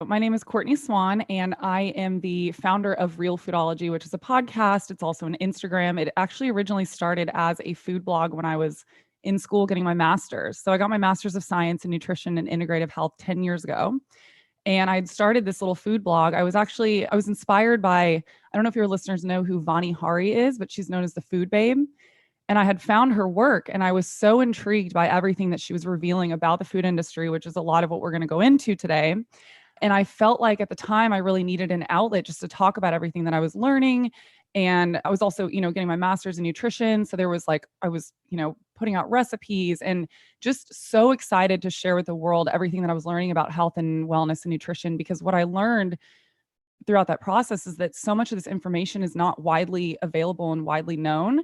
My name is Courtney Swan, and I am the founder of Realfoodology, which is a podcast. It's also an Instagram. It actually originally started as a food blog when I was in school getting my master's. So I got my master's of science in nutrition and integrative health 10 years ago. And I'd started this little food blog. I was inspired by, I don't know if your listeners know who Vani Hari is, but she's known as the Food Babe. And I had found her work and I was so intrigued by everything that she was revealing about the food industry, which is a lot of what we're going to go into today. And I felt like at the time I really needed an outlet just to talk about everything that I was learning. And I was also, getting my master's in nutrition. So there was I was, putting out recipes and just so excited to share with the world everything that I was learning about health and wellness and nutrition. Because what I learned throughout that process is that so much of this information is not widely available and widely known.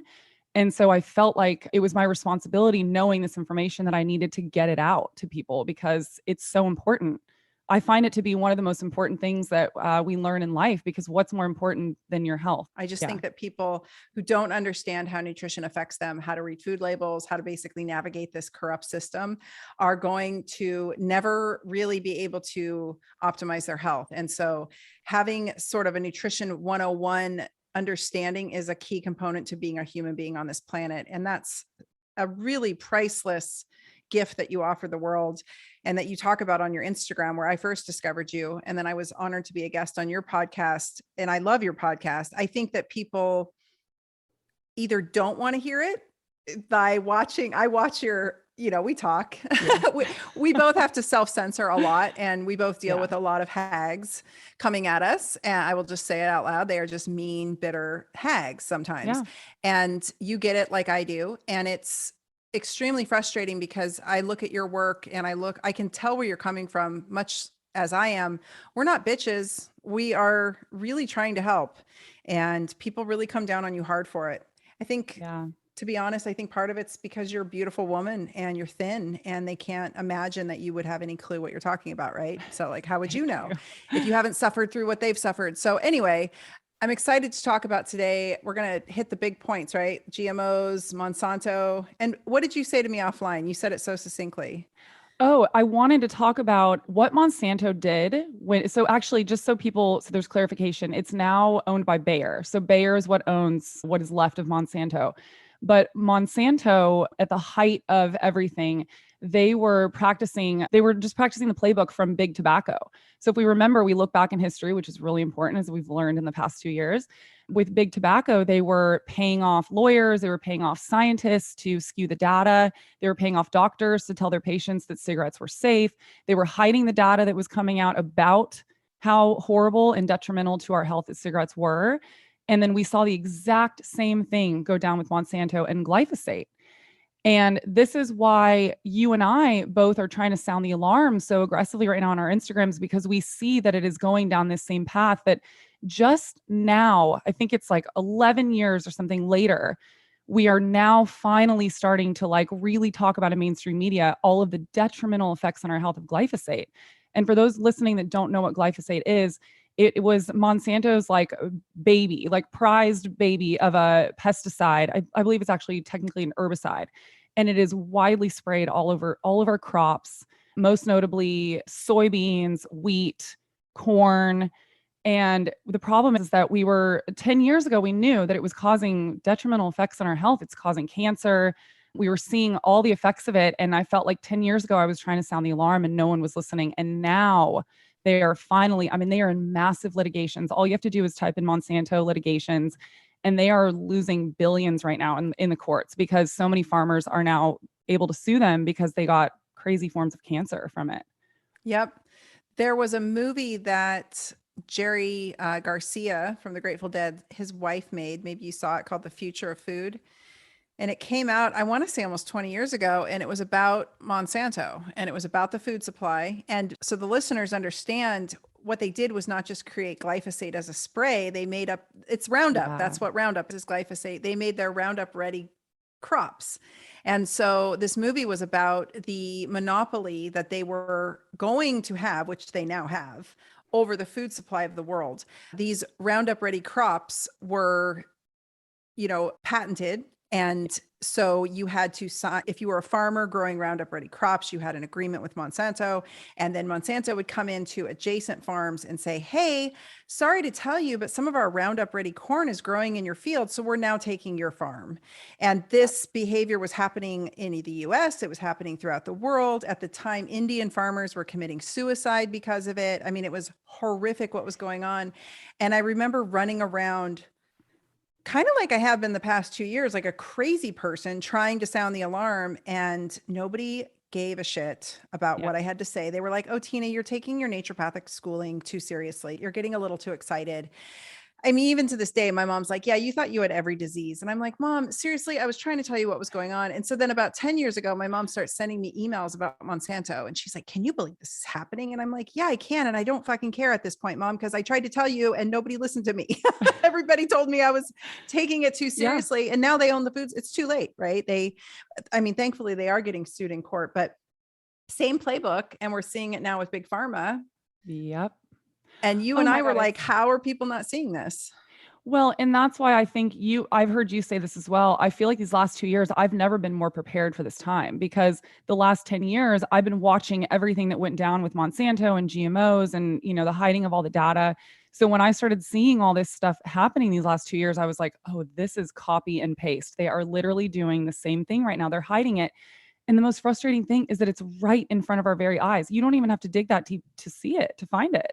And so I felt like it was my responsibility, knowing this information, that I needed to get it out to people because it's so important. I find it to be one of the most important things that we learn in life, because what's more important than your health? I just Yeah. think that people who don't understand how nutrition affects them, how to read food labels, how to basically navigate this corrupt system, are going to never really be able to optimize their health. And so having sort of a nutrition 101 understanding is a key component to being a human being on this planet. And that's a really priceless gift that you offer the world and that you talk about on your Instagram, where I first discovered you. And then I was honored to be a guest on your podcast. And I love your podcast. I think that people either don't want to hear it by watching, I watch your, we talk, Yeah. we both have to self-censor a lot, and we both deal Yeah. with a lot of hags coming at us. And I will just say it out loud. They are just mean, bitter hags sometimes. Yeah. And you get it like I do. And it's extremely frustrating because I look at your work and I can tell where you're coming from, much as I am. We're not bitches. We are really trying to help, and people really come down on you hard for it. I think, Yeah. to be honest, I think part of it's because you're a beautiful woman and you're thin, and they can't imagine that you would have any clue what you're talking about, right? So how would you Thank know you. if you haven't suffered through what they've suffered? So anyway, I'm excited to talk about today. We're going to hit the big points, right? GMOs, Monsanto. And what did you say to me offline? You said it so succinctly. Oh, I wanted to talk about what Monsanto did so actually, just so there's clarification, it's now owned by Bayer. So Bayer is what owns what is left of Monsanto. But Monsanto, at the height of everything, they were just practicing the playbook from big tobacco. So if we remember, we look back in history, which is really important, as we've learned in the past 2 years. With big tobacco, they were paying off lawyers, they were paying off scientists to skew the data, they were paying off doctors to tell their patients that cigarettes were safe. They were hiding the data that was coming out about how horrible and detrimental to our health that cigarettes were. And then we saw the exact same thing go down with Monsanto and glyphosate. And this is why you and I both are trying to sound the alarm so aggressively right now on our Instagrams, because we see that it is going down this same path. That just now, I think it's 11 years or something later, we are now finally starting to really talk about in mainstream media all of the detrimental effects on our health of glyphosate. And for those listening that don't know what glyphosate is, it was Monsanto's baby, prized baby of a pesticide. I believe it's actually technically an herbicide. And it is widely sprayed all over all of our crops, most notably soybeans, wheat, corn. And the problem is that 10 years ago, we knew that it was causing detrimental effects on our health. It's causing cancer. We were seeing all the effects of it. And I felt like 10 years ago, I was trying to sound the alarm and no one was listening. And now they are finally, they are in massive litigations. All you have to do is type in Monsanto litigations, and they are losing billions right now in the courts because so many farmers are now able to sue them because they got crazy forms of cancer from it. Yep. There was a movie that Jerry Garcia from the Grateful Dead, his wife made. Maybe you saw it, called The Future of Food. And it came out, I want to say almost 20 years ago, and it was about Monsanto and it was about the food supply. And so the listeners understand what they did was not just create glyphosate as a spray. They made up, it's Roundup. Yeah. That's what Roundup is, glyphosate. They made their Roundup ready crops. And so this movie was about the monopoly that they were going to have, which they now have, over the food supply of the world. These Roundup ready crops were, patented And so you had to sign, if you were a farmer growing Roundup Ready crops, you had an agreement with Monsanto, and then Monsanto would come into adjacent farms and say, hey, sorry to tell you, but some of our Roundup Ready corn is growing in your field, so we're now taking your farm. And this behavior was happening in the US, it was happening throughout the world. At the time, Indian farmers were committing suicide because of it. I mean, it was horrific what was going on. And I remember running around kind of like I have been the past 2 years, like a crazy person trying to sound the alarm, and nobody gave a shit about Yeah. what I had to say. They were like, oh, Tina, you're taking your naturopathic schooling too seriously. You're getting a little too excited. I mean, even to this day, my mom's like, yeah, you thought you had every disease. And I'm like, Mom, seriously, I was trying to tell you what was going on. And so then about 10 years ago, my mom starts sending me emails about Monsanto. And she's like, can you believe this is happening? And I'm like, yeah, I can. And I don't fucking care at this point, Mom, because I tried to tell you and nobody listened to me. Everybody told me I was taking it too seriously. And now they own the foods. It's too late, right? I mean, thankfully they are getting sued in court, but same playbook. And we're seeing it now with Big Pharma. Yep. And you Oh and my I were God, like, how are people not seeing this? well, and that's why I think I've heard you say this as well. I feel like these last 2 years, I've never been more prepared for this time, because the last 10 years, I've been watching everything that went down with Monsanto and GMOs and, the hiding of all the data. So when I started seeing all this stuff happening these last 2 years, I was like, oh, this is copy and paste. They are literally doing the same thing right now. They're hiding it. And the most frustrating thing is that it's right in front of our very eyes. You don't even have to dig that deep to see it, to find it.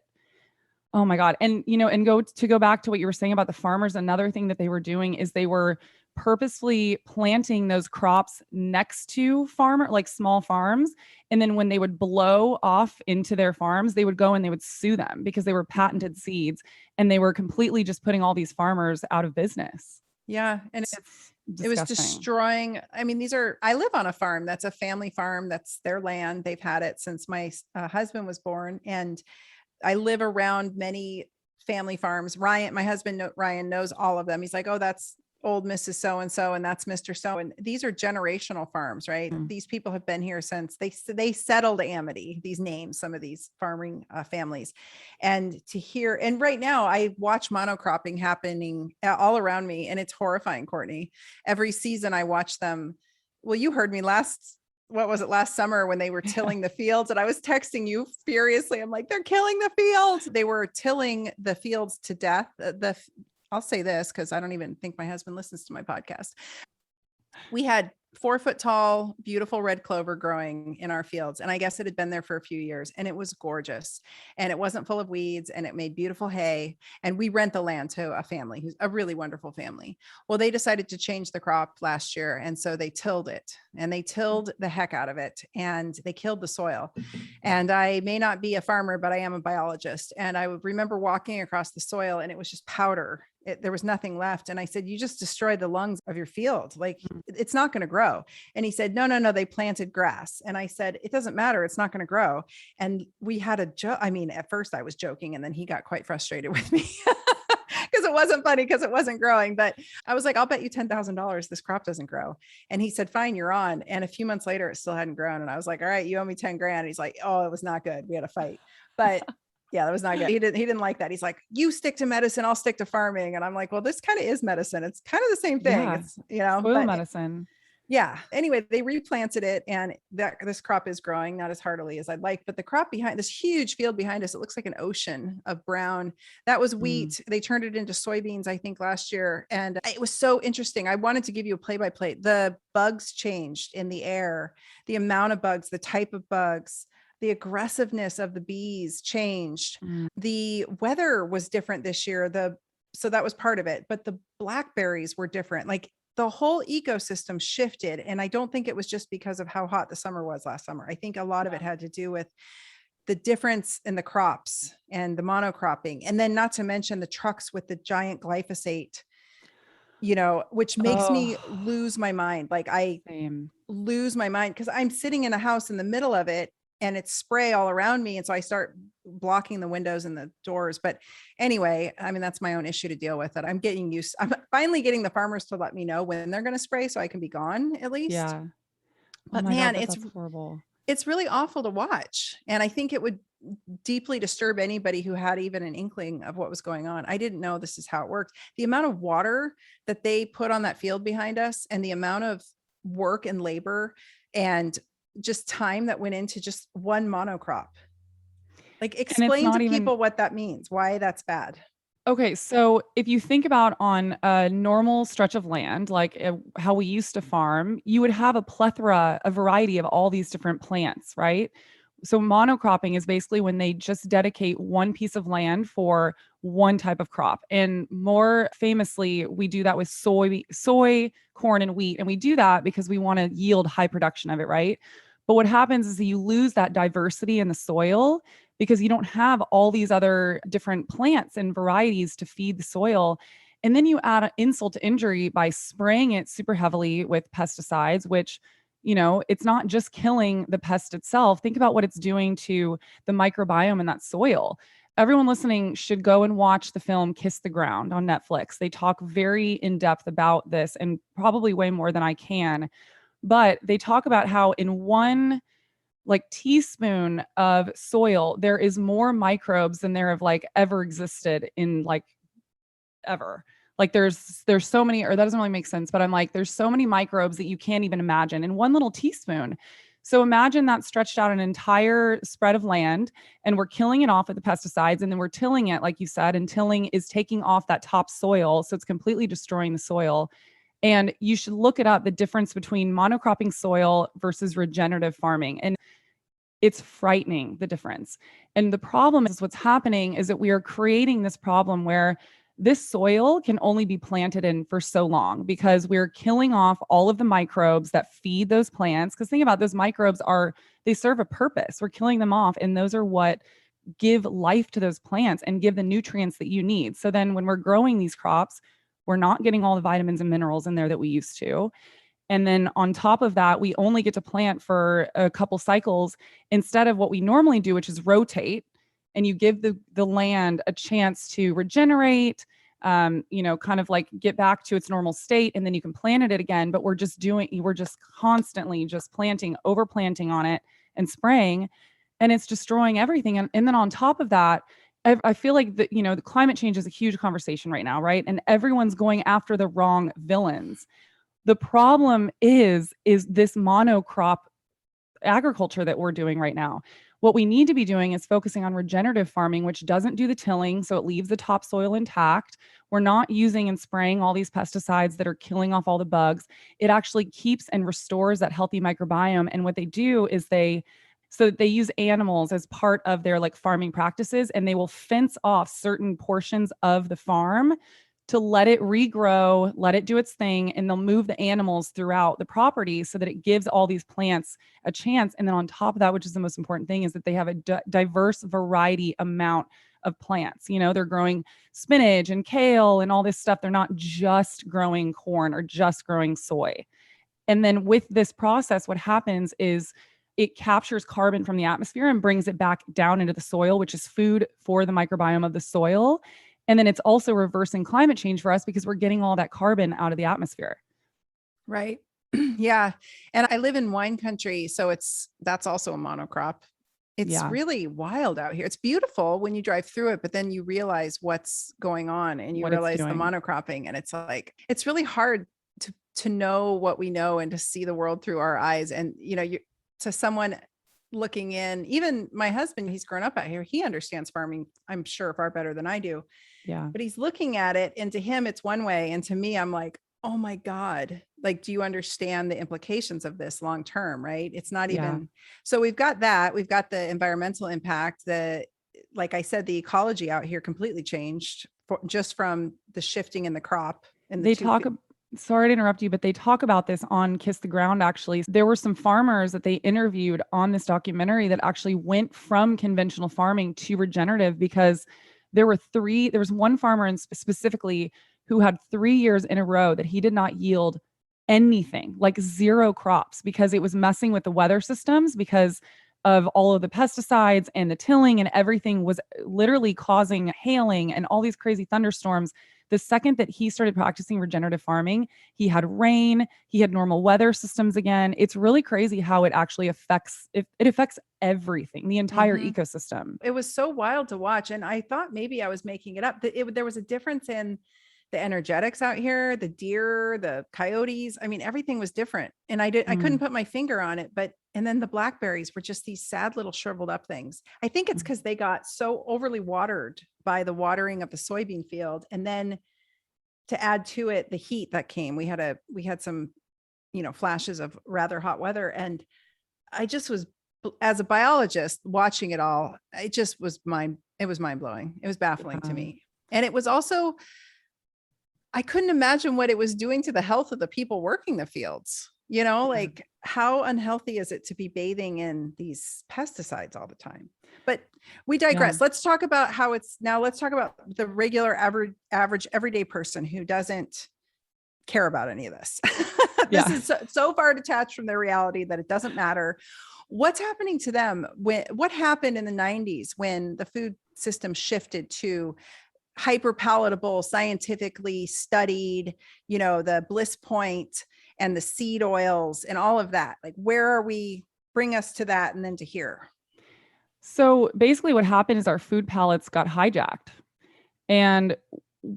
Oh my God. And, and go back to what you were saying about the farmers. Another thing that they were doing is they were purposefully planting those crops next to like small farms. And then when they would blow off into their farms, they would go and they would sue them because they were patented seeds, and they were completely just putting all these farmers out of business. Yeah. And It's it was disgusting. destroying. I mean, I live on a farm. That's a family farm. That's their land. They've had it since my husband was born. And I live around many family farms. My husband, Ryan, knows all of them. He's like, oh, that's old Mrs. So-and-so, and that's Mr. So. And these are generational farms, right? Mm. These people have been here since they settled Amity, these names, some of these farming families. And right now I watch monocropping happening all around me, and it's horrifying, Courtney. Every season I watch them. Well, you heard me last summer when they were tilling the fields, and I was texting you furiously. I'm like, they're killing the fields. They were tilling the fields to death. I'll say this because I don't even think my husband listens to my podcast. We had 4-foot tall, beautiful red clover growing in our fields. And I guess it had been there for a few years, and it was gorgeous, and it wasn't full of weeds, and it made beautiful hay. And we rent the land to a family who's a really wonderful family. Well, they decided to change the crop last year. And so they tilled it, and they tilled the heck out of it, and they killed the soil. And I may not be a farmer, but I am a biologist. And I remember walking across the soil, and it was just powder. There was nothing left. And I said, you just destroyed the lungs of your field. Like, it's not going to grow. And he said, no, they planted grass. And I said, it doesn't matter. It's not going to grow. And we had a joke. I mean, at first I was joking, and then he got quite frustrated with me because it wasn't funny, because it wasn't growing. But I was like, I'll bet you $10,000 this crop doesn't grow. And he said, fine, you're on. And a few months later, it still hadn't grown. And I was like, all right, you owe me 10 grand. He's like, oh, it was not good. We had a fight. But yeah, that was not good. He didn't like that. He's like, you stick to medicine, I'll stick to farming. And I'm like, well, this kind of is medicine. It's kind of the same thing. Yeah. It's, Soil but medicine. yeah. Anyway, they replanted it, and this crop is growing, not as heartily as I'd like, but the crop behind this huge field behind us, it looks like an ocean of brown. That was wheat. They turned it into soybeans, I think, last year. And it was so interesting. I wanted to give you a play-by-play. The bugs changed in the air, the amount of bugs, the type of bugs. The aggressiveness of the bees changed. The weather was different this year. So that was part of it, but the blackberries were different. Like, the whole ecosystem shifted. And I don't think it was just because of how hot the summer was last summer. I think a lot of it had to do with the difference in the crops and the monocropping. And then not to mention the trucks with the giant glyphosate, which makes me lose my mind. Like, lose my mind because I'm sitting in a house in the middle of it, and it's spray all around me. And so I start blocking the windows and the doors. But anyway, I mean, that's my own issue to deal with. It. I'm finally getting the farmers to let me know when they're going to spray, so I can be gone at least. Yeah. But God, man, that's horrible. It's really awful to watch. And I think it would deeply disturb anybody who had even an inkling of what was going on. I didn't know this is how it worked. The amount of water that they put on that field behind us, and the amount of work and labor and just time that went into just one monocrop. Like, And it's explain to not even people what that means, why that's bad. okay. So if you think about on a normal stretch of land, like how we used to farm, you would have a variety of all these different plants, right? So monocropping is basically when they just dedicate one piece of land for one type of crop. And more famously, we do that with soy, corn, and wheat. And we do that because we want to yield high production of it, right? But what happens is you lose that diversity in the soil because you don't have all these other different plants and varieties to feed the soil. And then you add insult to injury by spraying it super heavily with pesticides, which, it's not just killing the pest itself. Think about what it's doing to the microbiome in that soil. Everyone listening should go and watch the film Kiss the Ground on Netflix. They talk very in depth about this, and probably way more than I can. But they talk about how in one like teaspoon of soil, there is more microbes than there have like ever existed in like ever. Like there's so many, or that doesn't really make sense, but I'm like, there's so many microbes that you can't even imagine in one little teaspoon. So imagine that stretched out an entire spread of land, and we're killing it off with the pesticides, and then we're tilling it, like you said, and tilling is taking off that top soil. So it's completely destroying the soil. And you should look it up, the difference between monocropping soil versus regenerative farming. And it's frightening, the difference. And the problem is what's happening is that we are creating this problem where this soil can only be planted in for so long because we're killing off all of the microbes that feed those plants. Because think about those microbes they serve a purpose. We're killing them off, and those are what give life to those plants and give the nutrients that you need. So then when we're growing these crops, we're not getting all the vitamins and minerals in there that we used to. And then on top of that, we only get to plant for a couple cycles instead of what we normally do, which is rotate. And you give the land a chance to regenerate, kind of like get back to its normal state, and then you can plant it again. But we're just constantly just overplanting on it and spraying, and it's destroying everything. And then on top of that, I feel like the climate change is a huge conversation right now, right? And everyone's going after the wrong villains. The problem is this monocrop agriculture that we're doing right now. What we need to be doing is focusing on regenerative farming, which doesn't do the tilling, so it leaves the topsoil intact. We're not using and spraying all these pesticides that are killing off all the bugs. It actually keeps and restores that healthy microbiome. And what they do is they use animals as part of their like farming practices, and they will fence off certain portions of the farm to let it regrow, let it do its thing, and they'll move the animals throughout the property so that it gives all these plants a chance. And then on top of that, which is the most important thing, is that they have a diverse variety amount of plants. They're growing spinach and kale and all this stuff. They're not just growing corn or just growing soy. And then with this process, what happens is it captures carbon from the atmosphere and brings it back down into the soil, which is food for the microbiome of the soil. And then it's also reversing climate change for us because we're getting all that carbon out of the atmosphere. Right. Yeah. And I live in wine country, so that's also a monocrop. It's really wild out here. It's beautiful when you drive through it, but then you realize what's going on, and you realize the monocropping, and it's like, it's really hard to know what we know and to see the world through our eyes. And, to someone looking in, even my husband, he's grown up out here. He understands farming, I'm sure, far better than I do. Yeah. But he's looking at it, and to him, it's one way. And to me, I'm like, oh my God, like, do you understand the implications of this long term? Right. It's not even, so we've got that. We've got the environmental impact, like I said, the ecology out here completely changed just from the shifting in the crop. And sorry to interrupt you, but they talk about this on Kiss the Ground. Actually, there were some farmers that they interviewed on this documentary that actually went from conventional farming to regenerative because there was one farmer specifically who had 3 years in a row that he did not yield anything, like zero crops, because it was messing with the weather systems because of all of the pesticides and the tilling, and everything was literally causing hailing and all these crazy thunderstorms The second that he started practicing regenerative farming, he had rain, he had normal weather systems again. It's really crazy how it actually affects it affects everything, the entire ecosystem. It was so wild to watch. And I thought maybe I was making it up. There was a difference in the energetics out here, the deer, the coyotes. I mean, everything was different. And I couldn't put my finger on it, and then the blackberries were just these sad little shriveled up things. I think it's because they got so overly watered by the watering of the soybean field. And then to add to it, the heat that came, we had some, flashes of rather hot weather. And I just was, as a biologist watching it all, it was mind blowing. It was baffling to me. And it was also, I couldn't imagine what it was doing to the health of the people working the fields. Like how unhealthy is it to be bathing in these pesticides all the time? But we digress. Let's talk about let's talk about the regular average everyday person who doesn't care about any of this. This is so far detached from their reality that it doesn't matter. What's happening to them? What happened in the 90s when the food system shifted to hyper palatable, scientifically studied, the bliss point and the seed oils and all of that? Like, where are we? Bring us to that and then to here. So basically what happened is our food palettes got hijacked, and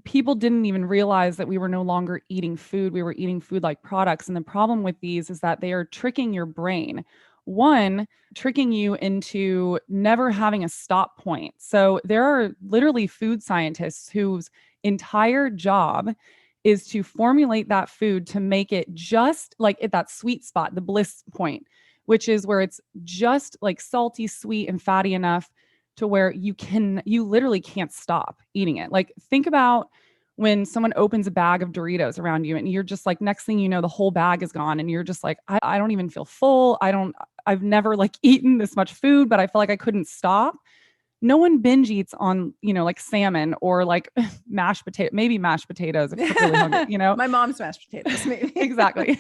people didn't even realize that we were no longer eating food. We were eating food-like products. And the problem with these is that they are tricking your brain. One, tricking you into never having a stop point. So there are literally food scientists whose entire job is to formulate that food to make it just like at that sweet spot, the bliss point, which is where it's just like salty, sweet, and fatty enough to where you literally can't stop eating it. Like, think about when someone opens a bag of Doritos around you and you're just like, next thing you know, the whole bag is gone. And you're just like, I don't even feel full. I've never like eaten this much food, but I feel like I couldn't stop. No one binge eats on, like salmon or like maybe mashed potatoes if you're really hungry, My mom's mashed potatoes, maybe. Exactly.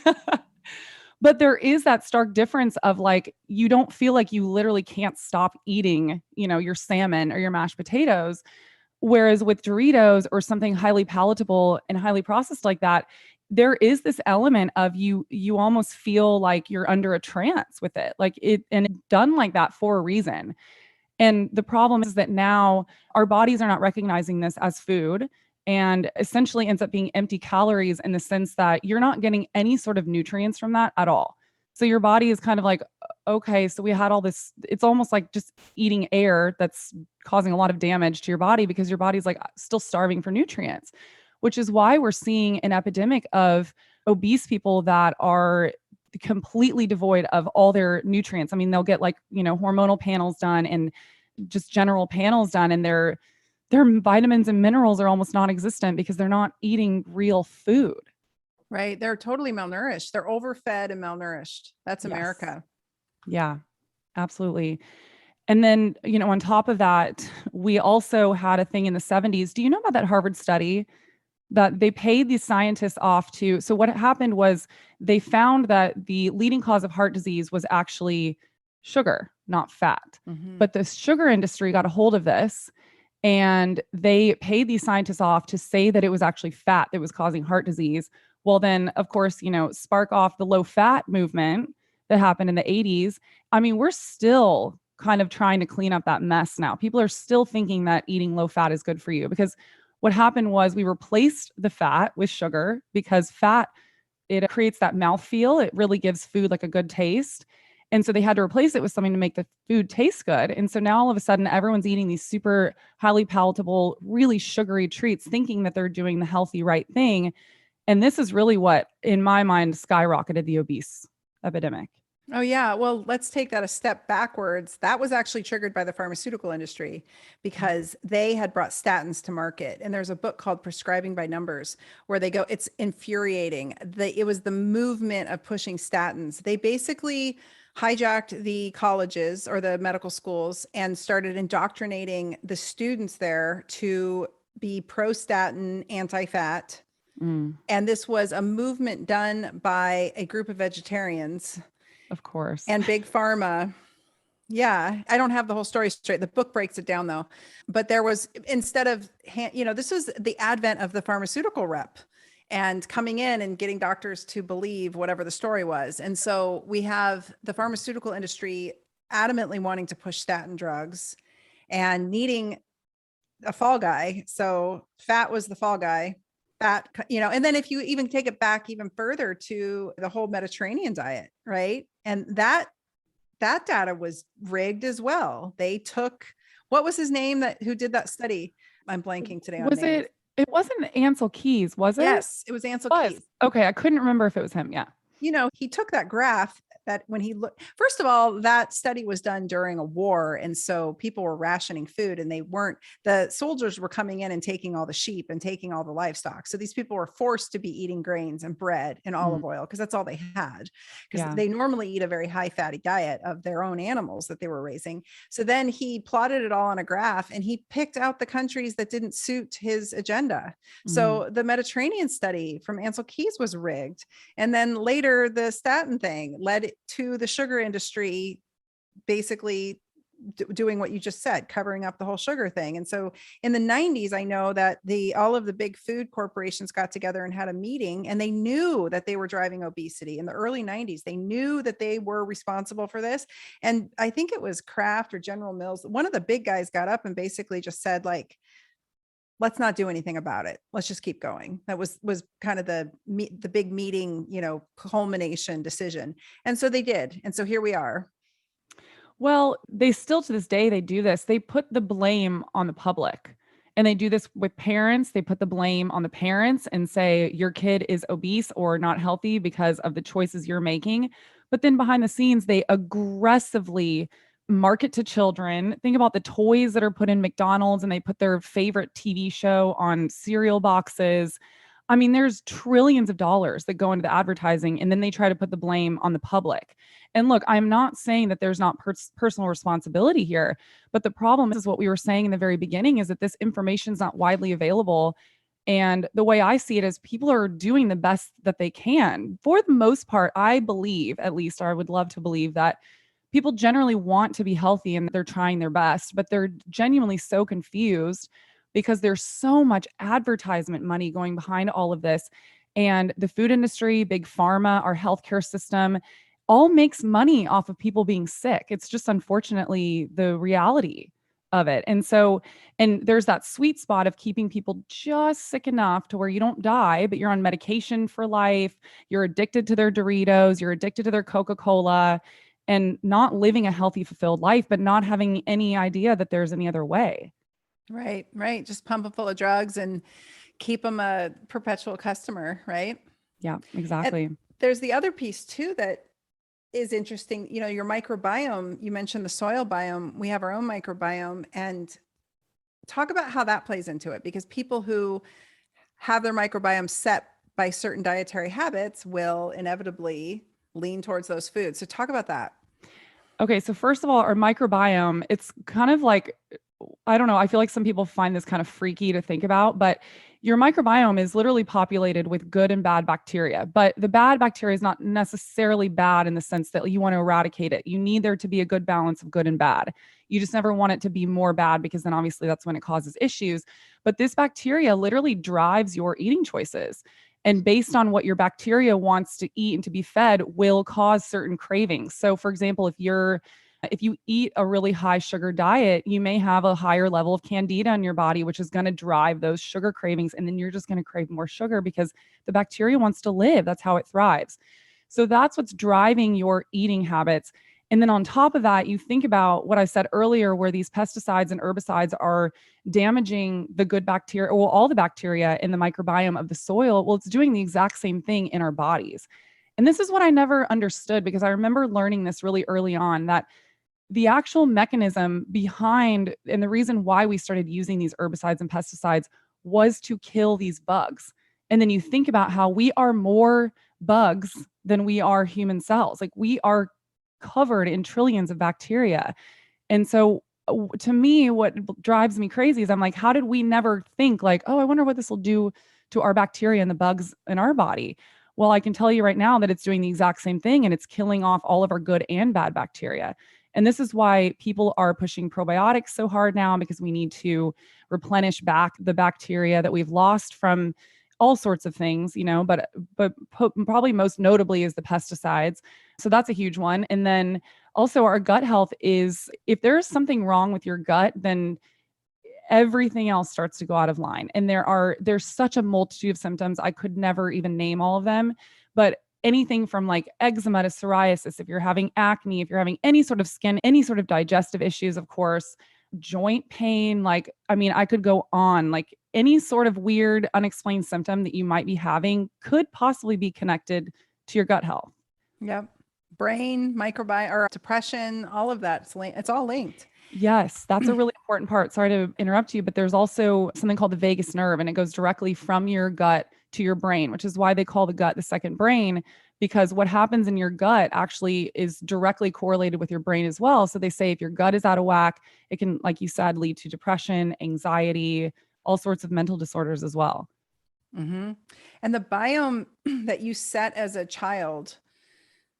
But there is that stark difference of like, you don't feel like you literally can't stop eating, your salmon or your mashed potatoes. Whereas with Doritos or something highly palatable and highly processed like that, there is this element of you almost feel like you're under a trance with it. Like and it's done like that for a reason. And the problem is that now our bodies are not recognizing this as food, and essentially ends up being empty calories in the sense that you're not getting any sort of nutrients from that at all. So your body is kind of like, okay, so we had all this, it's almost like just eating air that's causing a lot of damage to your body because your body's like still starving for nutrients, which is why we're seeing an epidemic of obese people that are completely devoid of all their nutrients. I mean, they'll get like, hormonal panels done and just general panels done, and their vitamins and minerals are almost non-existent because they're not eating real food. Right. They're totally malnourished. They're overfed and malnourished. That's America. Yeah, absolutely. And then, on top of that, we also had a thing in the 70s. Do you know about that Harvard study that they paid these scientists off to? So what happened was they found that the leading cause of heart disease was actually sugar, not fat. But the sugar industry got a hold of this, and they paid these scientists off to say that it was actually fat that was causing heart disease. Well, then, of course, spark off the low fat movement that happened in the 80s. I mean, we're still kind of trying to clean up that mess now. People are still thinking that eating low fat is good for you, because what happened was we replaced the fat with sugar, because fat, it creates that mouthfeel. It really gives food like a good taste. And so they had to replace it with something to make the food taste good. And so now all of a sudden, everyone's eating these super highly palatable, really sugary treats, thinking that they're doing the healthy, right thing. And this is really what, in my mind, skyrocketed the obese epidemic. Oh, yeah. Well, let's take that a step backwards. That was actually triggered by the pharmaceutical industry because they had brought statins to market. And there's a book called Prescribing by Numbers where they go, it's infuriating. It was the movement of pushing statins. They basically hijacked the colleges or the medical schools and started indoctrinating the students there to be pro-statin, anti-fat. And this was a movement done by a group of vegetarians, of course, and big pharma Yeah, I don't have the whole story straight. The book breaks it down though. But there was, instead of, this was the advent of the pharmaceutical rep and coming in and getting doctors to believe whatever the story was. And so we have the pharmaceutical industry adamantly wanting to push statin drugs and needing a fall guy. So fat was the fall guy. Fat, and then if you even take it back even further to the whole Mediterranean diet, right? And that data was rigged as well. They took, what was his name who did that study? I'm blanking today on Was names. it wasn't Ansel Keys, was it? Yes, it was Ansel Was. Keys. Okay, I couldn't remember if it was him. Yeah. He took that graph that when he looked, first of all, that study was done during a war. And so people were rationing food and the soldiers were coming in and taking all the sheep and taking all the livestock. So these people were forced to be eating grains and bread and olive oil because that's all they had. Because they normally eat a very high fatty diet of their own animals that they were raising. So then he plotted it all on a graph and he picked out the countries that didn't suit his agenda. So the Mediterranean study from Ansel Keys was rigged. And then later the statin thing led to the sugar industry basically doing what you just said, covering up the whole sugar thing. And so in the 90s, I know that all of the big food corporations got together and had a meeting, and they knew that they were driving obesity in the early 90s. They knew that they were responsible for this. And I think it was Kraft or General Mills. One of the big guys got up and basically just said, like, let's not do anything about it. Let's just keep going. That was kind of the big meeting, culmination decision. And so they did. And so here we are. Well, they still to this day, they do this. They put the blame on the public. And they do this with parents. They put the blame on the parents and say, your kid is obese or not healthy because of the choices you're making. But then behind the scenes, they aggressively market to children. Think about the toys that are put in McDonald's, and they put their favorite TV show on cereal boxes. I mean, there's trillions of dollars that go into the advertising, and then they try to put the blame on the public. And look, I'm not saying that there's not personal responsibility here, but the problem is what we were saying in the very beginning is that this information is not widely available. And the way I see it is people are doing the best that they can. For the most part, I believe, at least, or I would love to believe that people generally want to be healthy and they're trying their best, but they're genuinely so confused because there's so much advertisement money going behind all of this. And the food industry, big pharma, our healthcare system, all makes money off of people being sick. It's just unfortunately the reality of it. And there's that sweet spot of keeping people just sick enough to where you don't die, but you're on medication for life. You're addicted to their Doritos, you're addicted to their Coca-Cola, and not living a healthy, fulfilled life, but not having any idea that there's any other way. Right. Just pump them full of drugs and keep them a perpetual customer. Right. Yeah, exactly. And there's the other piece too that is interesting. Your microbiome, you mentioned the soil biome. We have our own microbiome, and talk about how that plays into it, because people who have their microbiome set by certain dietary habits will inevitably lean towards those foods. So talk about that. Okay, so first of all, our microbiome, it's kind of like, I don't know, I feel like some people find this kind of freaky to think about, but your microbiome is literally populated with good and bad bacteria. But the bad bacteria is not necessarily bad in the sense that you want to eradicate it. You need there to be a good balance of good and bad. You just never want it to be more bad, because then obviously that's when it causes issues. But this bacteria literally drives your eating choices. And based on what your bacteria wants to eat and to be fed will cause certain cravings. So for example, if you eat a really high sugar diet, you may have a higher level of candida in your body, which is going to drive those sugar cravings. And then you're just going to crave more sugar because the bacteria wants to live. That's how it thrives. So that's what's driving your eating habits. And then on top of that, you think about what I said earlier, where these pesticides and herbicides are damaging the good bacteria, or all the bacteria in the microbiome of the soil. Well, it's doing the exact same thing in our bodies. And this is what I never understood, because I remember learning this really early on, that the actual mechanism behind and the reason why we started using these herbicides and pesticides was to kill these bugs. And then you think about how we are more bugs than we are human cells. Like, we are covered in trillions of bacteria. And so to me, what drives me crazy is I'm like, how did we never think like, oh, I wonder what this will do to our bacteria and the bugs in our body? Well, I can tell you right now that it's doing the exact same thing, and it's killing off all of our good and bad bacteria. And this is why people are pushing probiotics so hard now, because we need to replenish back the bacteria that we've lost from all sorts of things, but probably most notably is the pesticides. So that's a huge one. And then also our gut health is, if there's something wrong with your gut, then everything else starts to go out of line. And there's such a multitude of symptoms. I could never even name all of them, but anything from like eczema to psoriasis, if you're having acne, if you're having any sort of skin, any sort of digestive issues, of course, joint pain, like, I mean, I could go on, like any sort of weird, unexplained symptom that you might be having could possibly be connected to your gut health. Yep. Brain, microbiome, or depression, all of that. It's all linked. Yes, that's a really important part. Sorry to interrupt you, but there's also something called the vagus nerve, and it goes directly from your gut to your brain, which is why they call the gut the second brain, because what happens in your gut actually is directly correlated with your brain as well. So they say if your gut is out of whack, it can, like you said, lead to depression, anxiety, all sorts of mental disorders as well. Mm-hmm. And the biome that you set as a child.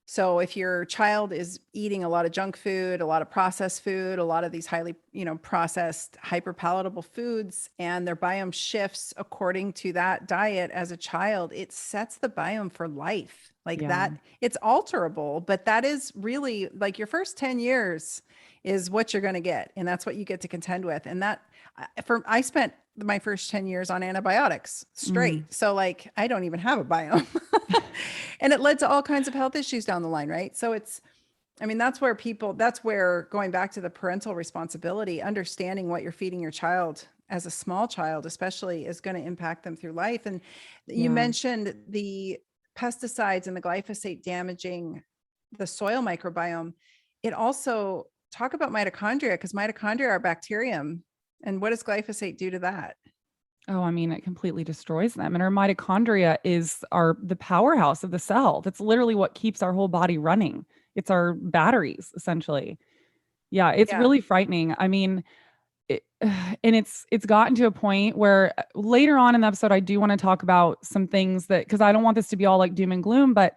So if your child is eating a lot of junk food, a lot of processed food, a lot of these highly, processed, hyper palatable foods, and their biome shifts according to that diet as a child, it sets the biome for life. Like that, it's alterable, but that is really like your first 10 years is what you're going to get. And that's what you get to contend with. And I spent my first 10 years on antibiotics straight. So like, I don't even have a biome. And it led to all kinds of health issues down the line, right? So that's where going back to the parental responsibility, understanding what you're feeding your child as a small child, especially, is going to impact them through life. And you mentioned the pesticides and the glyphosate damaging the soil microbiome. It also talk about mitochondria, because mitochondria are bacterium. And what does glyphosate do to that? Oh, I mean, it completely destroys them. And our mitochondria is the powerhouse of the cell. That's literally what keeps our whole body running. It's our batteries, essentially. Yeah, it's really frightening. I mean, and it's gotten to a point where later on in the episode, I do want to talk about some things because I don't want this to be all like doom and gloom, but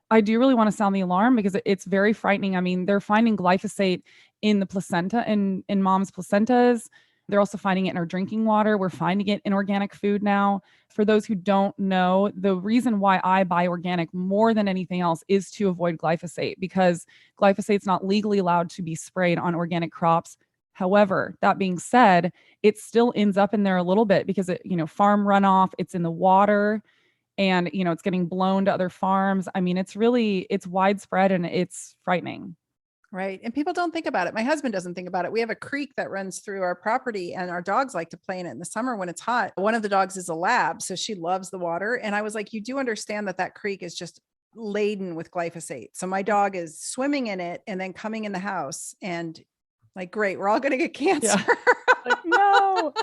I do really want to sound the alarm because it's very frightening. I mean, they're finding glyphosate in the placenta, in mom's placentas. They're also finding it in our drinking water. We're finding it in organic food now. For those who don't know, the reason why I buy organic more than anything else is to avoid glyphosate, because glyphosate's not legally allowed to be sprayed on organic crops. However, that being said, it still ends up in there a little bit because farm runoff, it's in the water, and it's getting blown to other farms. I mean, it's widespread and it's frightening. Right. And people don't think about it. My husband doesn't think about it. We have a creek that runs through our property, and our dogs like to play in it in the summer when it's hot. One of the dogs is a lab, so she loves the water. And I was like, you do understand that creek is just laden with glyphosate. So my dog is swimming in it and then coming in the house, and like, great, we're all going to get cancer. Yeah. Like, no.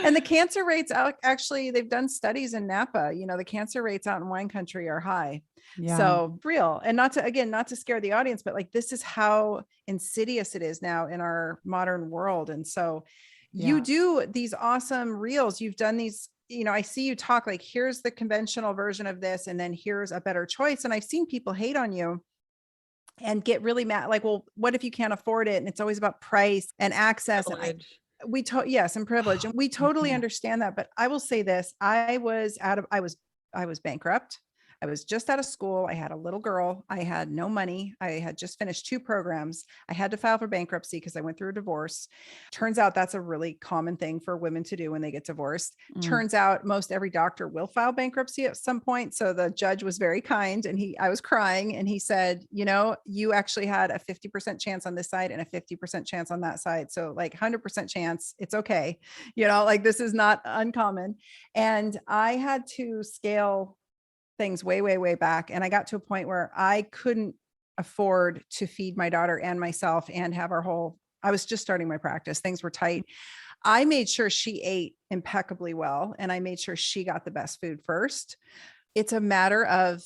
And the cancer rates actually, they've done studies in Napa, the cancer rates out in wine country are high. Yeah. So real. And not to scare the audience, but like, this is how insidious it is now in our modern world. And so you do these awesome reels. You've done these, I see you talk like, here's the conventional version of this, and then here's a better choice. And I've seen people hate on you and get really mad. Like, well, what if you can't afford it? And it's always about price and access. Privilege. And privilege. And we totally understand that. But I will say this, I was bankrupt. I was just out of school. I had a little girl. I had no money. I had just finished 2 programs. I had to file for bankruptcy because I went through a divorce. Turns out that's a really common thing for women to do when they get divorced. Turns out most every doctor will file bankruptcy at some point. So the judge was very kind, and I was crying, and he said, you actually had a 50% chance on this side and a 50% chance on that side. So like 100% chance, it's okay. Like, this is not uncommon. And I had to scale things way, way, way back. And I got to a point where I couldn't afford to feed my daughter and myself and have I was just starting my practice. Things were tight. I made sure she ate impeccably well, and I made sure she got the best food first. It's a matter of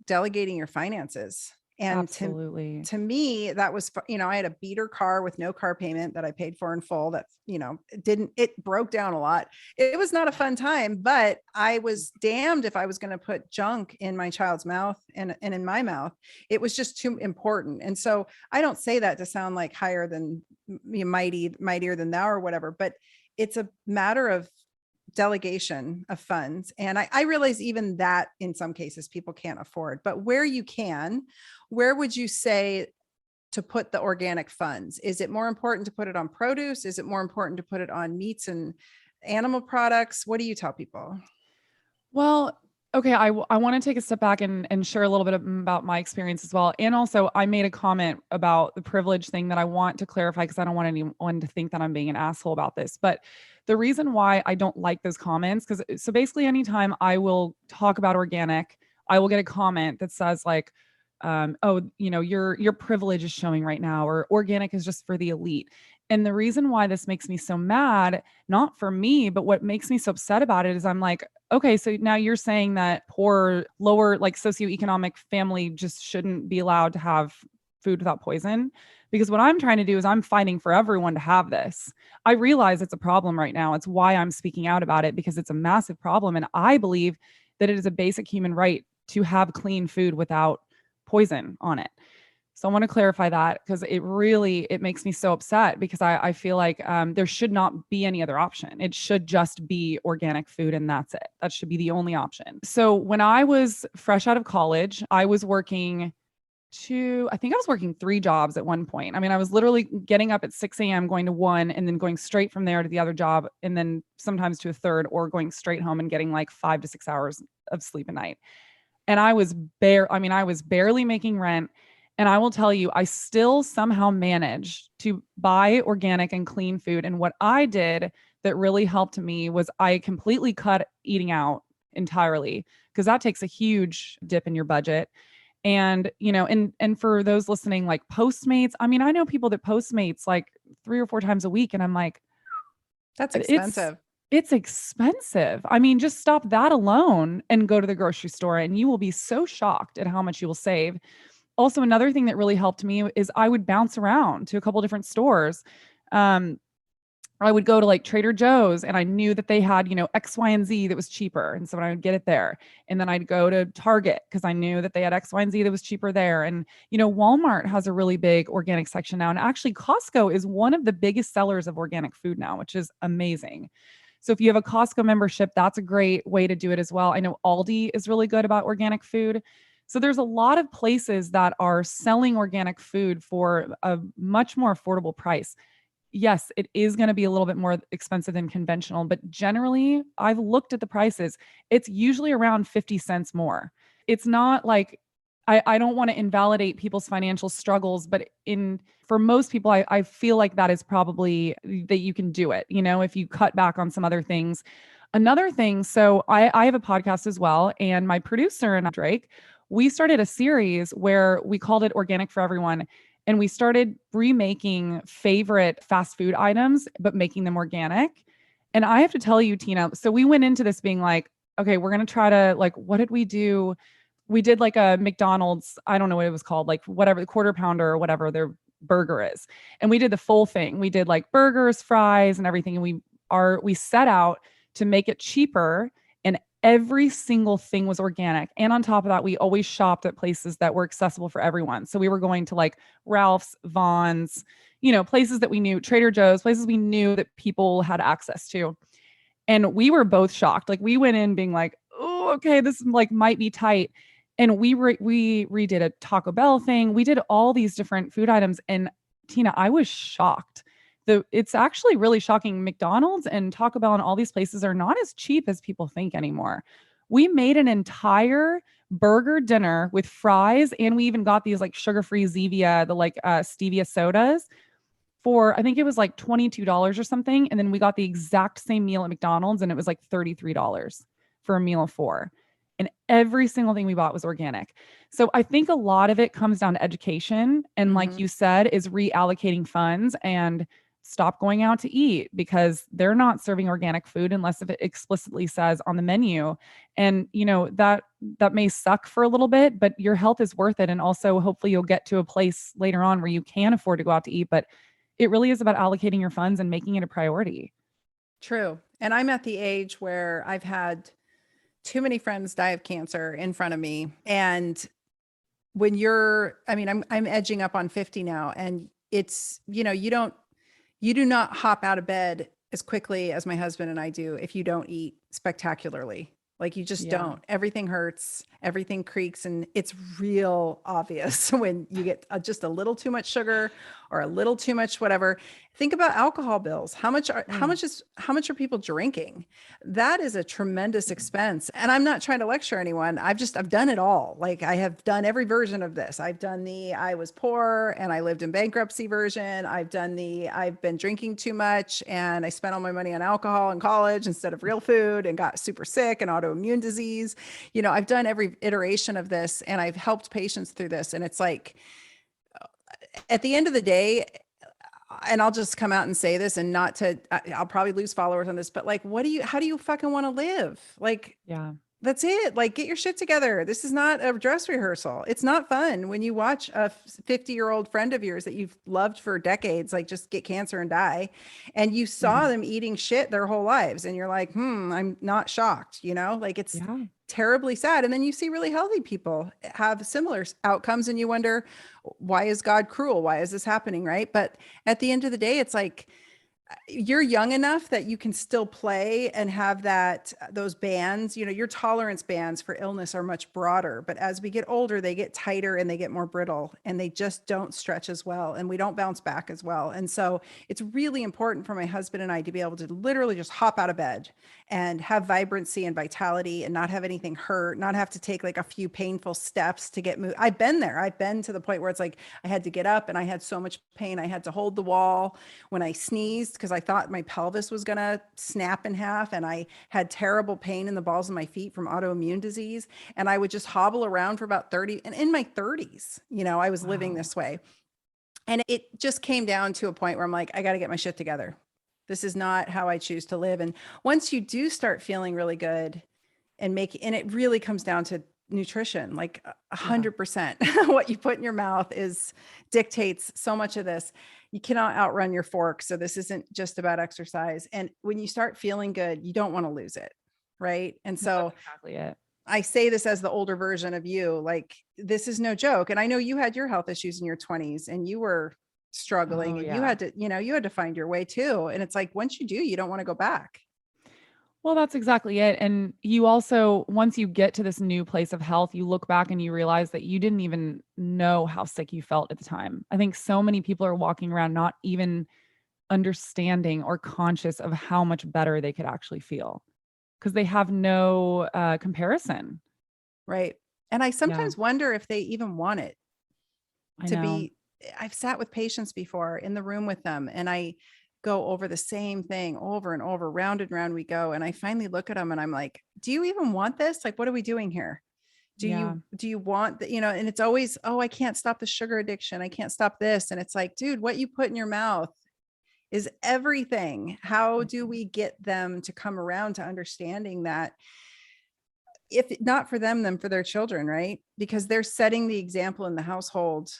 delegating your finances. And Absolutely. to me, that was, I had a beater car with no car payment that I paid for in full. That, it broke down a lot. It was not a fun time, but I was damned if I was going to put junk in my child's mouth and in my mouth. It was just too important. And so I don't say that to sound like higher than mightier than thou or whatever, but it's a matter of delegation of funds. And I realize even that in some cases people can't afford, but where you can, where would you say to put the organic funds? Is it more important to put it on produce? Is it more important to put it on meats and animal products? What do you tell people? Well, okay, I want to take a step back and share a little bit about my experience as well. And also, I made a comment about the privilege thing that I want to clarify because I don't want anyone to think that I'm being an asshole about this. But the reason why I don't like those comments, because so basically, anytime I will talk about organic, I will get a comment that says like, "Oh, your privilege is showing right now," or "Organic is just for the elite." And the reason why this makes me so mad, not for me, but what makes me so upset about it is I'm like, okay, so now you're saying that poor, lower, like socioeconomic family just shouldn't be allowed to have food without poison? Because what I'm trying to do is I'm fighting for everyone to have this. I realize it's a problem right now. It's why I'm speaking out about it, because it's a massive problem. And I believe that it is a basic human right to have clean food without poison on it. So I want to clarify that because it makes me so upset because I feel like there should not be any other option. It should just be organic food and that's it. That should be the only option. So when I was fresh out of college, I was working I think I was working 3 jobs at one point. I mean, I was literally getting up at 6 a.m., going to one, and then going straight from there to the other job, and then sometimes to a third, or going straight home and getting like 5 to 6 hours of sleep a night. And I was barely making rent. And I will tell you, I still somehow managed to buy organic and clean food. And what I did that really helped me was I completely cut eating out entirely because that takes a huge dip in your budget. And, and for those listening, like Postmates, I mean, I know people that Postmates like 3 or 4 times a week. And I'm like, That's it's expensive. it's expensive. I mean, just stop that alone and go to the grocery store and you will be so shocked at how much you will save. Also, another thing that really helped me is I would bounce around to a couple different stores. Um, I would go to like Trader Joe's and I knew that they had, X, Y, and Z that was cheaper. And so I would get it there. And then I'd go to Target because I knew that they had X, Y, and Z that was cheaper there. And, Walmart has a really big organic section now. And actually, Costco is one of the biggest sellers of organic food now, which is amazing. So if you have a Costco membership, that's a great way to do it as well. I know Aldi is really good about organic food. So there's a lot of places that are selling organic food for a much more affordable price. Yes, it is going to be a little bit more expensive than conventional, but generally, I've looked at the prices. It's usually around 50 cents more. It's not like I don't want to invalidate people's financial struggles, but for most people, I feel like that is probably that you can do it, if you cut back on some other things. Another thing, so I have a podcast as well, and my producer and Drake, we started a series where we called it Organic for Everyone. And we started remaking favorite fast food items, but making them organic. And I have to tell you, Tina, so we went into this being like, okay, we're going to try to like, what did we do? We did like a McDonald's, I don't know what it was called, like whatever, the quarter pounder or whatever their burger is. And we did the full thing. We did like burgers, fries, and everything. And we set out to make it cheaper, and every single thing was organic. And on top of that, we always shopped at places that were accessible for everyone. So we were going to like Ralph's, Vaughn's, places that we knew, Trader Joe's, places we knew that people had access to. And we were both shocked. Like we went in being like, oh, okay, this like might be tight. And we redid a Taco Bell thing. We did all these different food items. And Tina, I was shocked. It's actually really shocking. McDonald's and Taco Bell and all these places are not as cheap as people think anymore. We made an entire burger dinner with fries, and we even got these like sugar-free Zevia, the like stevia sodas for I think it was like $22 or something. And then we got the exact same meal at McDonald's, and it was like $33 for a meal of 4. And every single thing we bought was organic. So I think a lot of it comes down to education. And like Mhm. you said, is reallocating funds and stop going out to eat because they're not serving organic food unless if it explicitly says on the menu. And that may suck for a little bit, but your health is worth it. And also hopefully you'll get to a place later on where you can afford to go out to eat, but it really is about allocating your funds and making it a priority. True. And I'm at the age where I've had too many friends die of cancer in front of me. And when I'm edging up on 50 now, and it's, you do not hop out of bed as quickly as my husband and I do if you don't eat spectacularly. Like you just Yeah. don't. Everything hurts, everything creaks, and it's real obvious when you get just a little too much sugar or a little too much whatever. Think about alcohol bills. How much are people drinking? That is a tremendous expense. And I'm not trying to lecture anyone. I've done it all. Like I have done every version of this. I've done the I was poor and I lived in bankruptcy version. I've been drinking too much and I spent all my money on alcohol in college instead of real food and got super sick and autoimmune disease. I've done every iteration of this and I've helped patients through this. And it's like, at the end of the day, and I'll just come out and say this and I'll probably lose followers on this, but like, how do you fucking want to live? Like, Yeah. that's it. Like, get your shit together. This is not a dress rehearsal. It's not fun when you watch a 50-year-old friend of yours that you've loved for decades, like just get cancer and die. And you saw them eating shit their whole lives. And you're like, I'm not shocked, like it's terribly sad. And then you see really healthy people have similar outcomes and you wonder, why is God cruel? Why is this happening? Right. But at the end of the day, it's like, you're young enough that you can still play and have those bands, your tolerance bands for illness are much broader. But as we get older, they get tighter and they get more brittle and they just don't stretch as well. And we don't bounce back as well. And so it's really important for my husband and I to be able to literally just hop out of bed and have vibrancy and vitality and not have anything hurt, not have to take like a few painful steps to get moved. I've been there. I've been to the point where it's like, I had to get up and I had so much pain. I had to hold the wall when I sneezed because I thought my pelvis was going to snap in half. And I had terrible pain in the balls of my feet from autoimmune disease. And I would just hobble around for about 30 and in my 30s, I was living this way. And it just came down to a point where I'm like, I got to get my shit together. This is not how I choose to live. And once you do start feeling really good and it really comes down to nutrition, like 100%. What you put in your mouth dictates so much of this. You cannot outrun your fork. So this isn't just about exercise. And when you start feeling good, you don't want to lose it. Right. And so that's exactly it. I say this as the older version of you, like, this is no joke. And I know you had your health issues in your 20s and you were struggling and you had to find your way too. And it's like, once you do, you don't want to go back. Well, that's exactly it. And you also, once you get to this new place of health, you look back and you realize that you didn't even know how sick you felt at the time. I think so many people are walking around not even understanding or conscious of how much better they could actually feel because they have no comparison. Right. And I sometimes wonder if they even want it to be. I've sat with patients before in the room with them and I go over the same thing over and over, round and round we go. And I finally look at them and I'm like, do you even want this? Like, what are we doing here? Do you want that? And it's always, oh, I can't stop the sugar addiction. I can't stop this. And it's like, dude, what you put in your mouth is everything. How do we get them to come around to understanding that if not for them, then for their children, right? Because they're setting the example in the household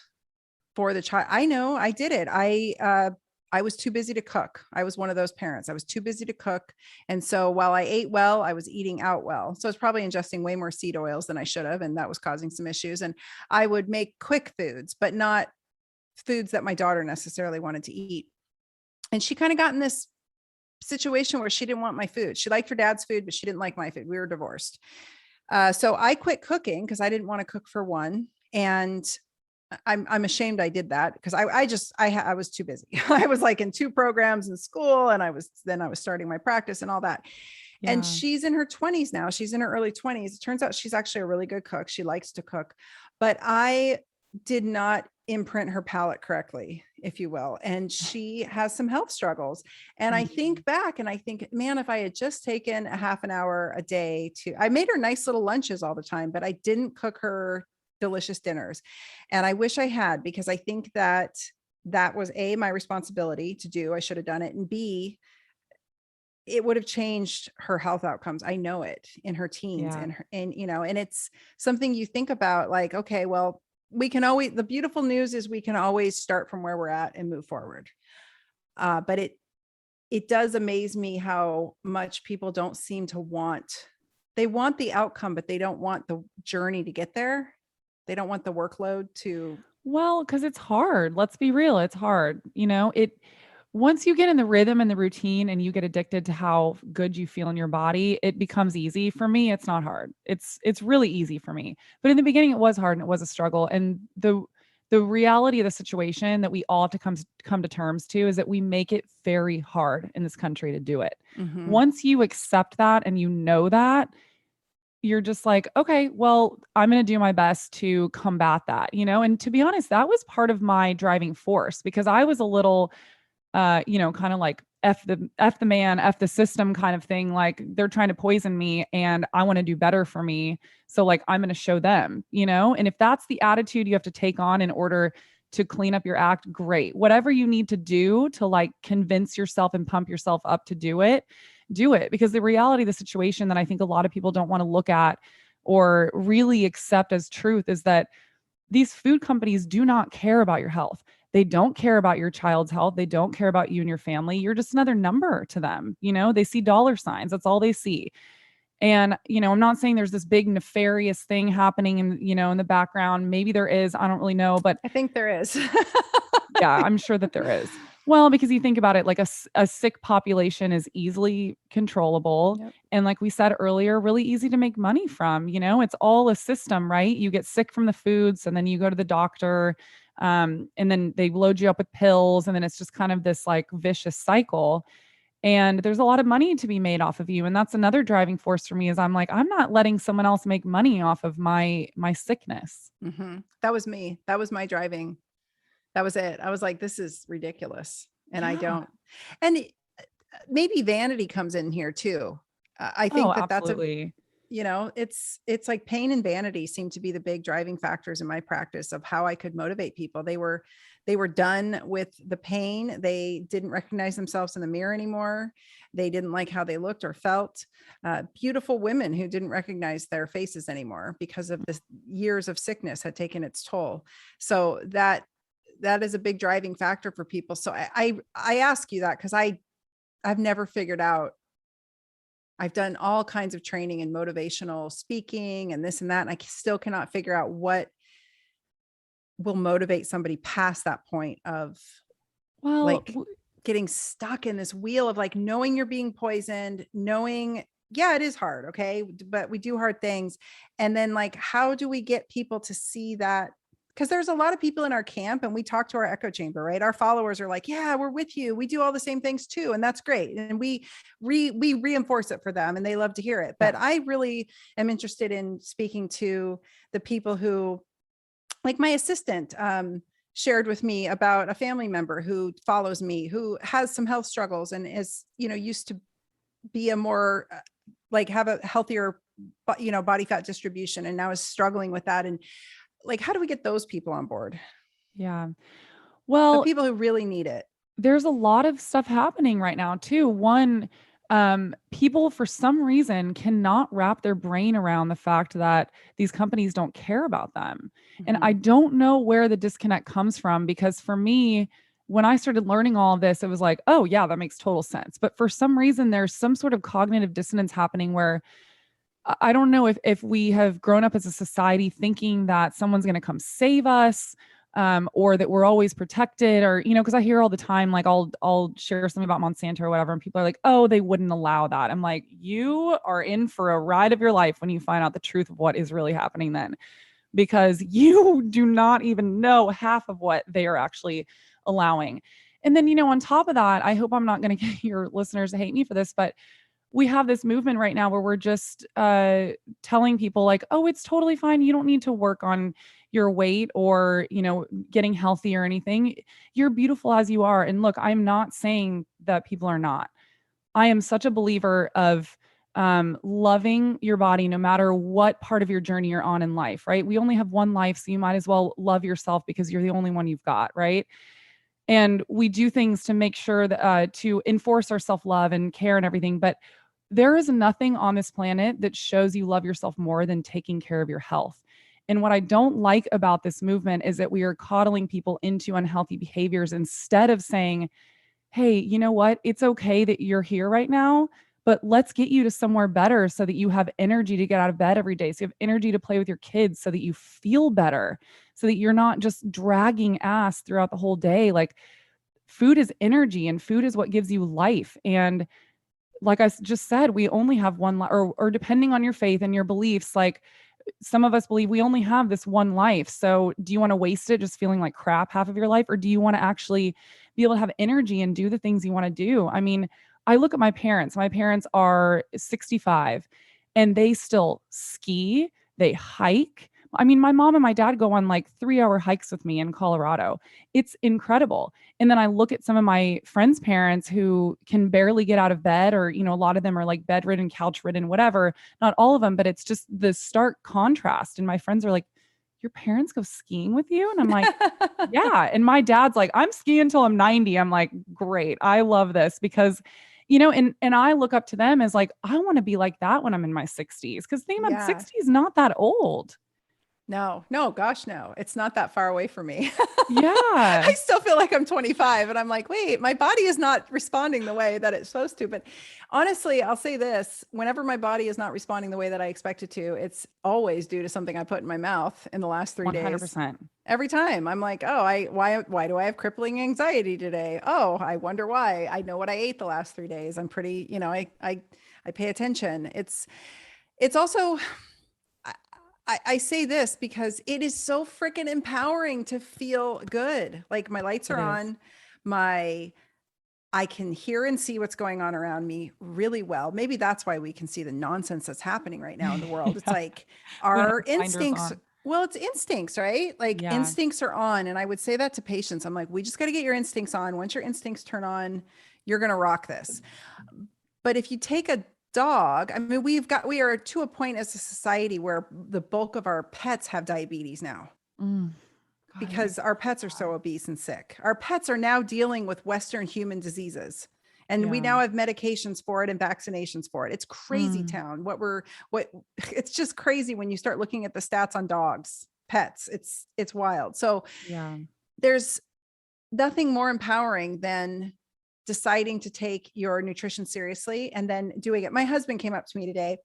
for the child. I know I did it. I was too busy to cook. I was one of those parents. I was too busy to cook. And so while I ate well, I was eating out well. So I was probably ingesting way more seed oils than I should have. And that was causing some issues. And I would make quick foods, but not foods that my daughter necessarily wanted to eat. And she kind of got in this situation where she didn't want my food. She liked her dad's food, but she didn't like my food. We were divorced. So I quit cooking because I didn't want to cook for one. And I'm ashamed I did that because I was too busy. I was like in 2 programs in school and I was starting my practice and all that. Yeah. And she's in her 20s now. She's in her early 20s. It turns out she's actually a really good cook. She likes to cook, but I did not imprint her palate correctly, if you will. And she has some health struggles. And I think back and I think, man, if I had just taken a half an hour a day I made her nice little lunches all the time, but I didn't cook her delicious dinners. And I wish I had, because I think that that was A, my responsibility to do. I should have done it. And B, it would have changed her health outcomes. I know it in her teens Yeah. and and it's something you think about like, okay, well, we can always, the beautiful news is we can always start from where we're at and move forward. But it does amaze me how much people don't seem to want, they want the outcome, but they don't want the journey to get there. They don't want the workload to. Well, because it's hard. Let's be real. It's hard. Once you get in the rhythm and the routine and you get addicted to how good you feel in your body, it becomes easy. For me, it's not hard. It's really easy for me. But in the beginning it was hard and it was a struggle. And the reality of the situation that we all have to come to terms to is that we make it very hard in this country to do it. Mhm. Once you accept that and you know that, you're just like, okay, well, I'm going to do my best to combat that, And to be honest, that was part of my driving force because I was a little, kind of like F the man, F the system kind of thing. Like they're trying to poison me and I want to do better for me. So like, I'm going to show them, And if that's the attitude you have to take on in order to clean up your act, great. Whatever you need to do to like convince yourself and pump yourself up to do it, do it. Because the reality of the situation that I think a lot of people don't want to look at or really accept as truth is that these food companies do not care about your health. They don't care about your child's health. They don't care about you and your family. You're just another number to them. They see dollar signs. That's all they see. And, I'm not saying there's this big nefarious thing happening in the background. Maybe there is. I don't really know, but I think there is. yeah, I'm sure that there is. Well, because you think about it, like a sick population is easily controllable. Yep. And like we said earlier, really easy to make money from. It's all a system, right? You get sick from the foods and then you go to the doctor, and then they load you up with pills. And then it's just kind of this like vicious cycle. And there's a lot of money to be made off of you. And that's another driving force for me is I'm like, I'm not letting someone else make money off of my sickness. Mm-hmm. That was me. That was my driving. That was it. I was like, this is ridiculous. And I Yeah. don't, and maybe vanity comes in here too. I Oh, think that that's a, absolutely. it's like pain and vanity seem to be the big driving factors in my practice of how I could motivate people. They were done with the pain. They didn't recognize themselves in the mirror anymore. They didn't like how they looked or felt. Beautiful women who didn't recognize their faces anymore because of the years of sickness had taken its toll. So that is a big driving factor for people. So I ask you that because I've never figured out. I've done all kinds of training in motivational speaking and this and that, and I still cannot figure out what will motivate somebody past that point of Well, like getting stuck in this wheel of like knowing you're being poisoned, knowing, yeah, it is hard. Okay. But we do hard things. And then like, how do we get people to see that? Because there's a lot of people in our camp and we talk to our echo chamber, right? Our followers are like, yeah, we're with you. We do all the same things too. And that's great. And we reinforce it for them and they love to hear it. But I really am interested in speaking to the people who, like my assistant, shared with me about a family member who follows me, who has some health struggles and is, used to be a more like have a healthier, body fat distribution and now is struggling with that. And like, how do we get those people on board? yeah. The Well, people who really need it. there's a lot of stuff happening right now too. One, people for some reason cannot wrap their brain around the fact that these companies don't care about them. And I Mhm. don't know where the disconnect comes from because for me, when I started learning all of this, it was like, oh yeah, that makes total sense. But for some reason, there's some sort of cognitive dissonance happening where I don't know if we have grown up as a society thinking that someone's going to come save us, or that we're always protected, or because I hear all the time, like I'll share something about Monsanto or whatever, and people are like, "Oh, they wouldn't allow that." I'm like, "You are in for a ride of your life when you find out the truth of what is really happening then, because you do not even know half of what they are actually allowing." And then, on top of that, I hope I'm not going to get your listeners to hate me for this, but we have this movement right now where we're just telling people like, oh, it's totally fine. You don't need to work on your weight or, getting healthy or anything. You're beautiful as you are. And look, I'm not saying that people are not. I am such a believer of loving your body no matter what part of your journey you're on in life, right? We only have one life, so you might as well love yourself because you're the only one you've got, right? And we do things to make sure that to enforce our self-love and care and everything. But there is nothing on this planet that shows you love yourself more than taking care of your health. And what I don't like about this movement is that we are coddling people into unhealthy behaviors instead of saying, hey, you know what? It's okay that you're here right now, but let's get you to somewhere better so that you have energy to get out of bed every day. So you have energy to play with your kids so that you feel better, so that you're not just dragging ass throughout the whole day. Like, food is energy and food is what gives you life. And like I just said, we only have one life, or depending on your faith and your beliefs, like some of us believe we only have this one life. So do you want to waste it just feeling like crap half of your life? Or do you want to actually be able to have energy and do the things you want to do? I mean, I look at my parents. My parents are 65 and they still ski, they hike. I mean, my mom and my dad go on like 3-hour hikes with me in Colorado. It's incredible. And then I look at some of my friends' parents who can barely get out of bed, or, you know, a lot of them are like bedridden, couch ridden, whatever. Not all of them, but it's just the stark contrast. And my friends are like, your parents go skiing with you? And I'm like, yeah. And my dad's like, I'm skiing until I'm 90. I'm like, great. I love this because, you know, and I look up to them as like, I want to be like that when I'm in my 60s. Because think about Yeah. 60 is not that old. No, no, gosh, no. It's not that far away from me. Yeah. I still feel like I'm 25 and I'm like, wait, my body is not responding the way that it's supposed to. But honestly, I'll say this, whenever my body is not responding the way that I expect it to, it's always due to something I put in my mouth in the last 3 days. 100%. Every time I'm like, oh, why do I have crippling anxiety today? Oh, I wonder why. I know what I ate the last 3 days. I'm pretty, I pay attention. It's also, I say this because it is so freaking empowering to feel good. Like my lights are It is. on, I can hear and see what's going on around me really well. Maybe that's why we can see the nonsense that's happening right now in the world. It's Yeah. like We don't our have blinders instincts. on. Well, it's instincts, right? Like Yeah. instincts are on. And I would say that to patients. I'm like, we just got to get your instincts on. Once your instincts turn on, you're going to rock this. But if you take a dog, I mean, we are to a point as a society where the bulk of our pets have diabetes now Mm. God, it because makes our pets are so obese and sick. Our pets are now dealing with Western human diseases. And we yeah. now have medications for it and vaccinations for it. It's crazy Mm. town. What it's just crazy when you start looking at the stats on dogs, pets. It's wild. So Yeah. there's nothing more empowering than deciding to take your nutrition seriously and then doing it. My husband came up to me today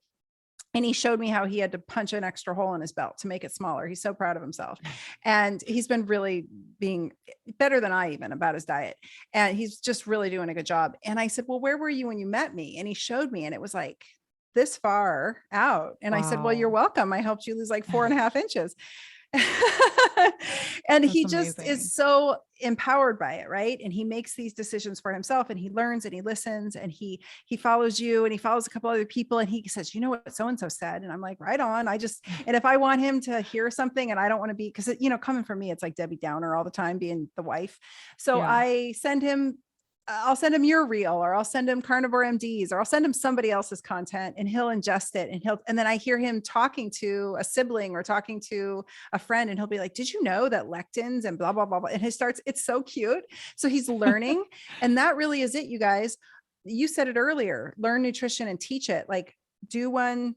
and he showed me how he had to punch an extra hole in his belt to make it smaller. He's so proud of himself. And he's been really being better than I even about his diet. And he's just really doing a good job. And I said, well, where were you when you met me? And he showed me, and it was like this far out. And I said, well, you're Wow. welcome. I helped you lose like 4.5 inches. And That's he just amazing. is so empowered by it, right? And he makes these decisions for himself, and he learns and he listens, and he follows you, and he follows a couple other people, and he says, you know what so and so said? And I'm like, right on. And if I want him to hear something and I don't want to be, because coming from me, it's like Debbie Downer all the time being the wife. So Yeah. I'll send him your reel, or I'll send him Carnivore MDs, or I'll send him somebody else's content, and he'll ingest it, and then I hear him talking to a sibling or talking to a friend, and he'll be like, did you know that lectins and blah, blah, blah, blah. And it's so cute. So he's learning. And that really is it, you guys. You said it earlier, learn nutrition and teach it. Like do one,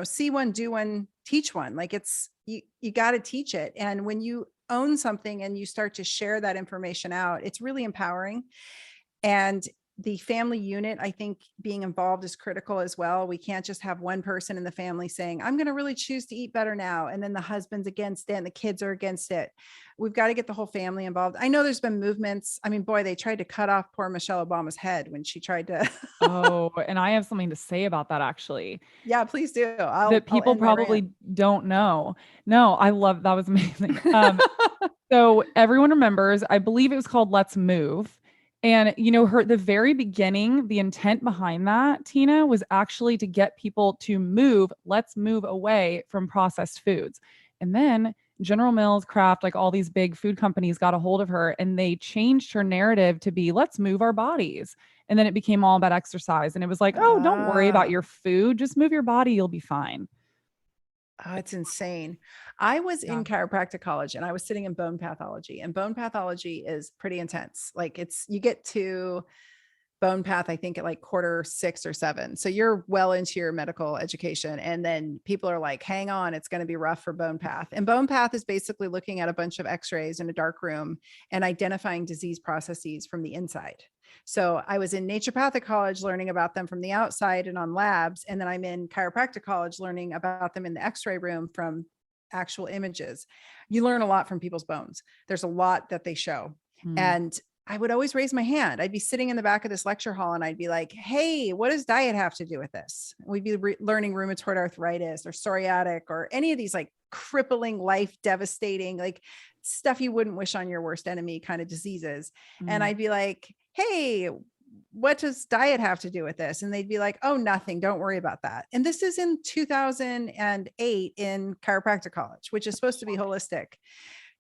see one, do one, teach one. Like you got to teach it. And when you own something and you start to share that information out, it's really empowering. And the family unit, I think being involved is critical as well. We can't just have one person in the family saying, I'm going to really choose to eat better now, and then the husband's against it and the kids are against it. We've got to get the whole family involved. I know there's been movements. I mean, boy, they tried to cut off poor Michelle Obama's head when she tried to. Oh, and I have something to say about that actually, Yeah, please do. that I'll people end my rant. probably don't know. No, I love that was amazing. So everyone remembers, I believe it was called Let's Move. And the very beginning, the intent behind that, Tina, was actually to get people to move, let's move away from processed foods. And then General Mills, Kraft, like all these big food companies got a hold of her and they changed her narrative to be, let's move our bodies. And then it became all about exercise. And it was like, oh, don't worry about Ah. your food. Just move your body. You'll be fine. Oh, it's insane. I was Yeah. in chiropractic college and I was sitting in bone pathology, and bone pathology is pretty intense. Like you get to bone path, I think at like quarter 6 or 7. So you're well into your medical education. And then people are like, hang on, it's going to be rough for bone path. And bone path is basically looking at a bunch of x-rays in a dark room and identifying disease processes from the inside. So I was in naturopathic college learning about them from the outside and on labs. And then I'm in chiropractic college learning about them in the x-ray room from actual images. You learn a lot from people's bones. There's a lot that they show. Mm. And I would always raise my hand. I'd be sitting in the back of this lecture hall and I'd be like, hey, what does diet have to do with this? We'd be learning rheumatoid arthritis or psoriatic or any of these like crippling, life devastating, like stuff you wouldn't wish on your worst enemy kind of diseases. And Mm. I'd be like, hey, what does diet have to do with this? And they'd be like, oh, nothing. Don't worry about that. And this is in 2008 in chiropractic college, which is supposed to be holistic.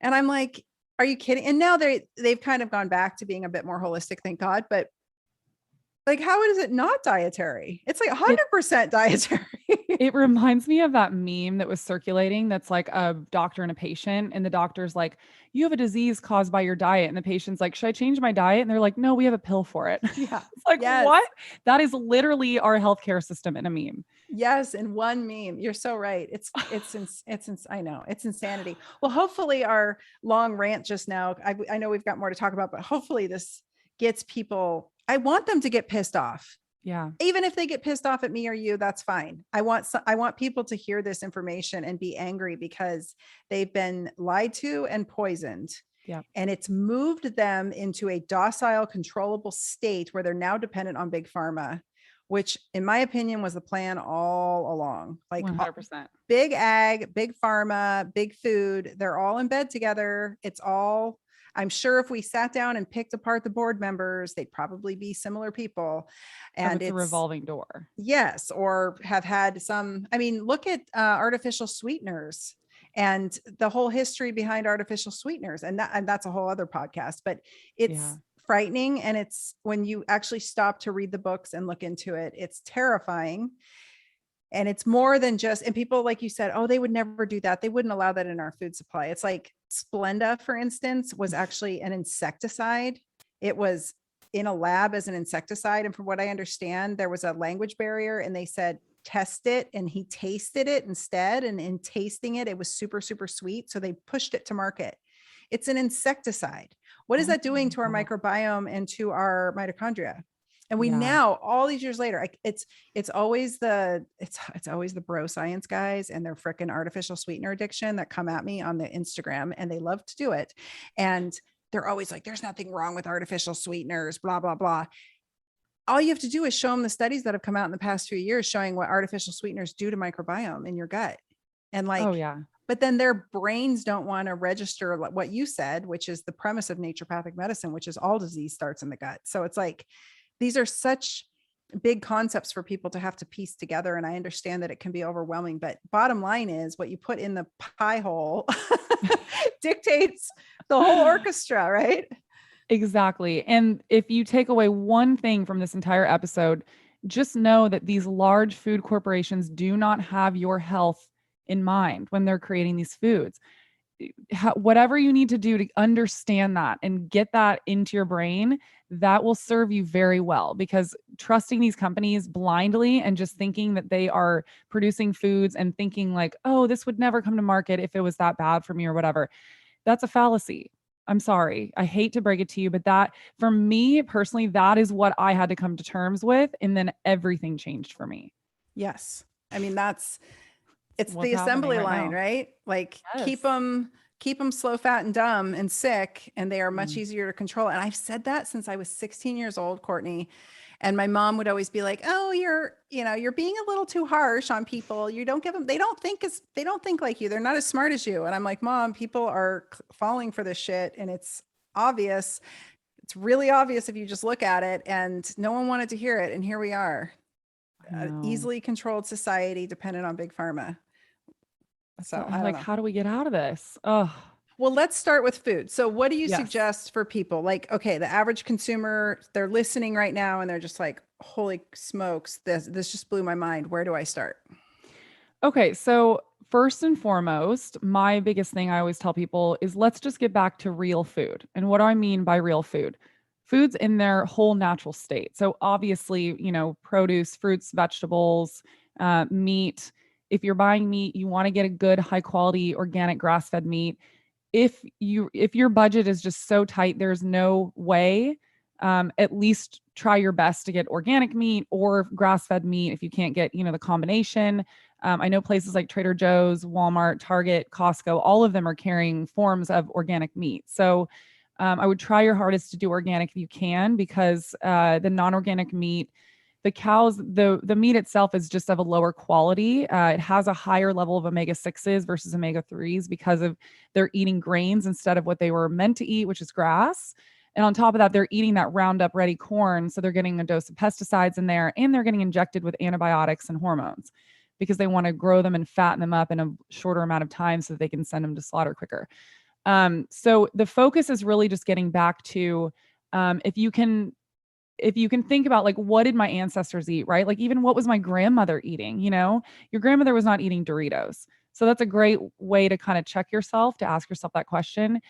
And I'm like, are you kidding? And now they've kind of gone back to being a bit more holistic, thank God. But like, how is it not dietary? It's like 100% dietary. It reminds me of that meme that was circulating that's like a doctor and a patient, and the doctor's like, you have a disease caused by your diet. And the patient's like, should I change my diet? And they're like, no, we have a pill for it. Yeah. It's like, Yes. what? That is literally our healthcare system in a meme. Yes, in one meme. You're so right. I know it's insanity. Well, hopefully our long rant just now, I know we've got more to talk about, but hopefully this gets people, I want them to get pissed off. Yeah. Even if they get pissed off at me or you, that's fine. I want people to hear this information and be angry because they've been lied to and poisoned. Yeah. And it's moved them into a docile, controllable state where they're now dependent on big pharma, which in my opinion was the plan all along. Like 100%. big ag, big pharma, big food, they're all in bed together. I'm sure if we sat down and picked apart the board members, they'd probably be similar people. And It's a revolving door. yes, or have had some, I mean, look at artificial sweeteners and the whole history behind artificial sweeteners. And that's a whole other podcast, but it's frightening. And it's when you actually stop to read the books and look into it, it's terrifying. And it's more than just, and people, like you said, oh, they would never do that. They wouldn't allow that in our food supply. It's like Splenda, for instance, was actually an insecticide. It was in a lab as an insecticide. And from what I understand, there was a language barrier and they said, test it. And he tasted it instead. And in tasting it, it was super, super sweet. So they pushed it to market. It's an insecticide. What is that doing to our microbiome and to our mitochondria? And we now, all these years later, it's always the bro science guys and their frickin' artificial sweetener addiction that come at me on the Instagram, and they love to do it. And they're always like, there's nothing wrong with artificial sweeteners, blah, blah, blah. All you have to do is show them the studies that have come out in the past few years showing what artificial sweeteners do to microbiome in your gut. And like, oh yeah. But then their brains don't want to register what you said, which is the premise of naturopathic medicine, which is all disease starts in the gut. So it's like, these are such big concepts for people to have to piece together. And I understand that it can be overwhelming, but bottom line is what you put in the pie hole dictates the whole orchestra, right? Exactly. And if you take away one thing from this entire episode, just know that these large food corporations do not have your health in mind when they're creating these foods. Whatever you need to do to understand that and get that into your brain, that will serve you very well, because trusting these companies blindly and just thinking that they are producing foods and thinking like, oh, this would never come to market if it was that bad for me or whatever, that's a fallacy. I'm sorry. I hate to break it to you, but that, for me personally, that is what I had to come to terms with. And then everything changed for me. Yes. I mean, it's What's the assembly happening line, now. right? Like Yes. keep them slow, fat, and dumb and sick, and they are much easier to control. And I've said that since I was 16 years old, Courtney. And my mom would always be like, oh, you're being a little too harsh on people. You don't give them, they don't think like you. They're not as smart as you. And I'm like, Mom, people are falling for this shit. And it's obvious. It's really obvious if you just look at it, and no one wanted to hear it. And here we are, easily controlled society dependent on big pharma. So I'm like, how do we get out of this? Oh, well, let's start with food. So what do you suggest for people? Like, okay, the average consumer, they're listening right now and they're just like, holy smokes, this just blew my mind. Where do I start? Okay. So first and foremost, my biggest thing I always tell people is let's just get back to real food. And what do I mean by real food? Foods in their whole natural state. So obviously, produce, fruits, vegetables, meat. If you're buying meat, you want to get a good, high quality, organic, grass-fed meat. If your budget is just so tight, there's no way. At least try your best to get organic meat or grass-fed meat if you can't get, the combination. I know places like Trader Joe's, Walmart, Target, Costco, all of them are carrying forms of organic meat. So I would try your hardest to do organic if you can, because the non-organic meat, the cows, the meat itself is just of a lower quality. It has a higher level of omega-6s versus omega-3s because of they're eating grains instead of what they were meant to eat, which is grass. And on top of that, they're eating that Roundup Ready corn. So they're getting a dose of pesticides in there, and they're getting injected with antibiotics and hormones because they want to grow them and fatten them up in a shorter amount of time so that they can send them to slaughter quicker. So the focus is really just getting back to if you can think about, like, what did my ancestors eat, right? Like, even what was my grandmother eating? Your grandmother was not eating Doritos. So that's a great way to kind of check yourself, to ask yourself that question.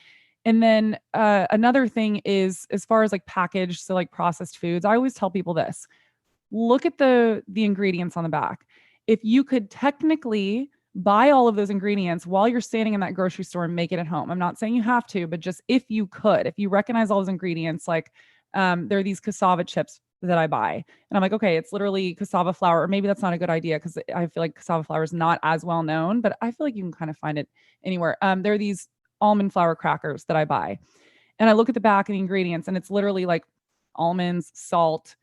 And then another thing is, as far as like packaged, so like processed foods, I always tell people this: look at the ingredients on the back. If you could technically buy all of those ingredients while you're standing in that grocery store and make it at home. I'm not saying you have to, but just if you could, if you recognize all those ingredients, like there are these cassava chips that I buy, and I'm like, okay, it's literally cassava flour. Or maybe that's not a good idea because I feel like cassava flour is not as well known, but I feel like you can kind of find it anywhere. There are these almond flour crackers that I buy, and I look at the back of the ingredients, and it's literally like almonds, salt,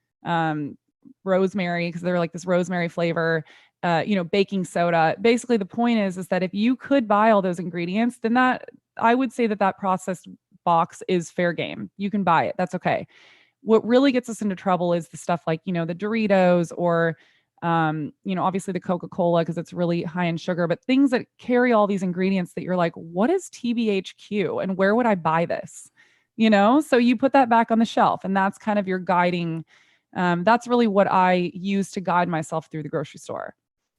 rosemary, because they're like this rosemary flavor, baking soda. Basically, the point is that if you could buy all those ingredients, then that, I would say that processed box is fair game. You can buy it. That's okay. What really gets us into trouble is the stuff like, the Doritos or, obviously the Coca-Cola, because it's really high in sugar, but things that carry all these ingredients that you're like, what is TBHQ and where would I buy this? So you put that back on the shelf, and that's kind of your guiding. That's really what I use to guide myself through the grocery store.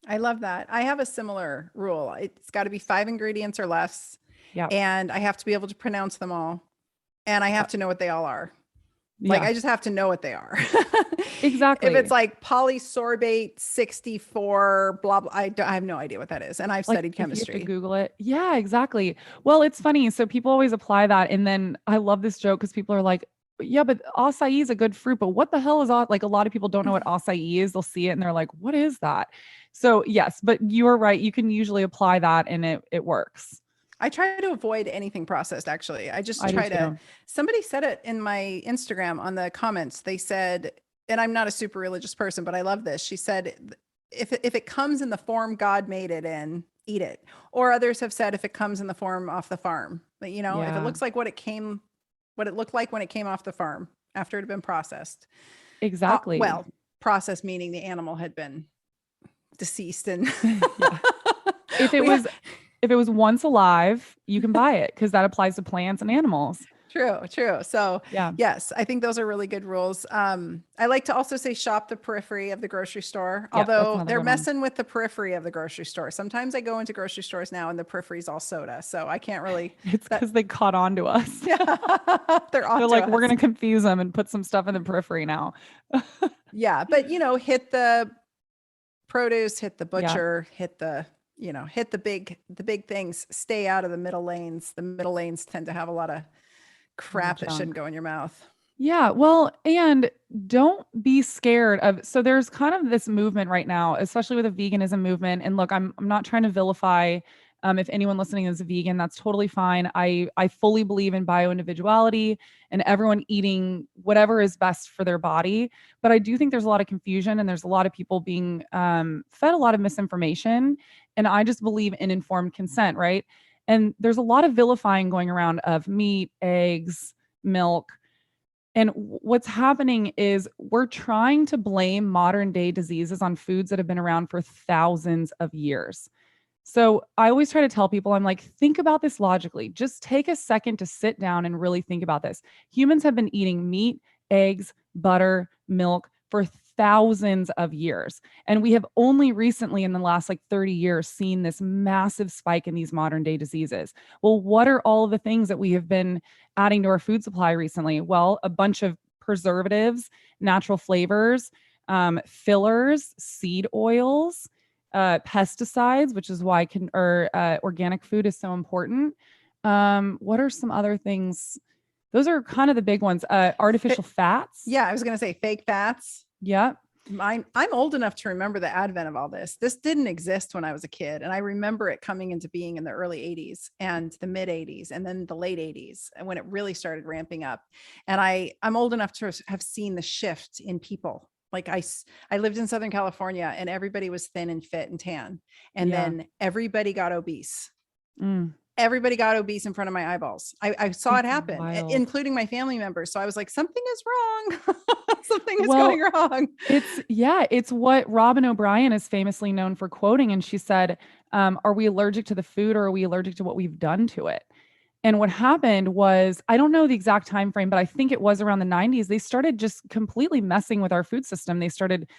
I love that. I have a similar rule. It's got to be 5 ingredients or less. Yeah. And I have to be able to pronounce them all. And I have to know what they all are. Yeah. Like, I just have to know what they are. Exactly. If it's like polysorbate 64, blah, blah, I have no idea what that is. And I've studied chemistry. You have to Google it. Yeah, exactly. Well, it's funny. So people always apply that. And then I love this joke because people are like, yeah, but acai is a good fruit, but what the hell is like, a lot of people don't know what acai is. They'll see it and they're like, what is that? So yes, but you're right. You can usually apply that and it works. I try to avoid anything processed. Actually, I try to, somebody said it in my Instagram on the comments. They said, and I'm not a super religious person, but I love this. She said, if it comes in the form God made it in, eat it. Or others have said, if it comes in the form off the farm, but if it looks like what it looked like when it came off the farm after it had been processed. Exactly. Well, processed meaning the animal had been deceased. And if it was once alive, you can buy it because that applies to plants and animals. True. So yeah, yes, I think those are really good rules. I like to also say shop the periphery of the grocery store, although they're messing with the periphery of the grocery store. Sometimes I go into grocery stores now and the periphery is all soda. So I can't really. It's because they caught on to us. Yeah, they're like, we're going to confuse them and put some stuff in the periphery now. Yeah. But, hit the produce, hit the butcher, hit the big things, stay out of the middle lanes. The middle lanes tend to have a lot of crap that shouldn't go in your mouth. Yeah. Well, and don't be scared of, so there's kind of this movement right now, especially with the veganism movement. And look, I'm not trying to vilify, if anyone listening is a vegan, that's totally fine. I fully believe in bio-individuality and everyone eating whatever is best for their body. But I do think there's a lot of confusion and there's a lot of people being fed a lot of misinformation. And I just believe in informed consent, right? And there's a lot of vilifying going around of meat, eggs, milk. And what's happening is we're trying to blame modern day diseases on foods that have been around for thousands of years. So I always try to tell people, I'm like, think about this logically. Just take a second to sit down and really think about this. Humans have been eating meat, eggs, butter, milk for thousands of years. And we have only recently in the last like 30 years seen this massive spike in these modern day diseases. Well, what are all of the things that we have been adding to our food supply recently? Well, a bunch of preservatives, natural flavors, fillers, seed oils, pesticides, which is why organic food is so important. What are some other things? Those are kind of the big ones. Artificial fats. Yeah, I was going to say fake fats. Yeah. I'm old enough to remember the advent of all this. This didn't exist when I was a kid. And I remember it coming into being in the early 80s and the mid 80s and then the late 80s when it really started ramping up. And I'm old enough to have seen the shift in people. Like I lived in Southern California and everybody was thin and fit and tan. And then everybody got obese. Everybody got obese in front of my eyeballs. I saw it happen, including my family members. So I was like, something is wrong. Something is going wrong. It's what Robin O'Brien is famously known for quoting. And she said, are we allergic to the food or are we allergic to what we've done to it? And what happened was, I don't know the exact time frame, but I think it was around the 90s. They started just completely messing with our food system. They started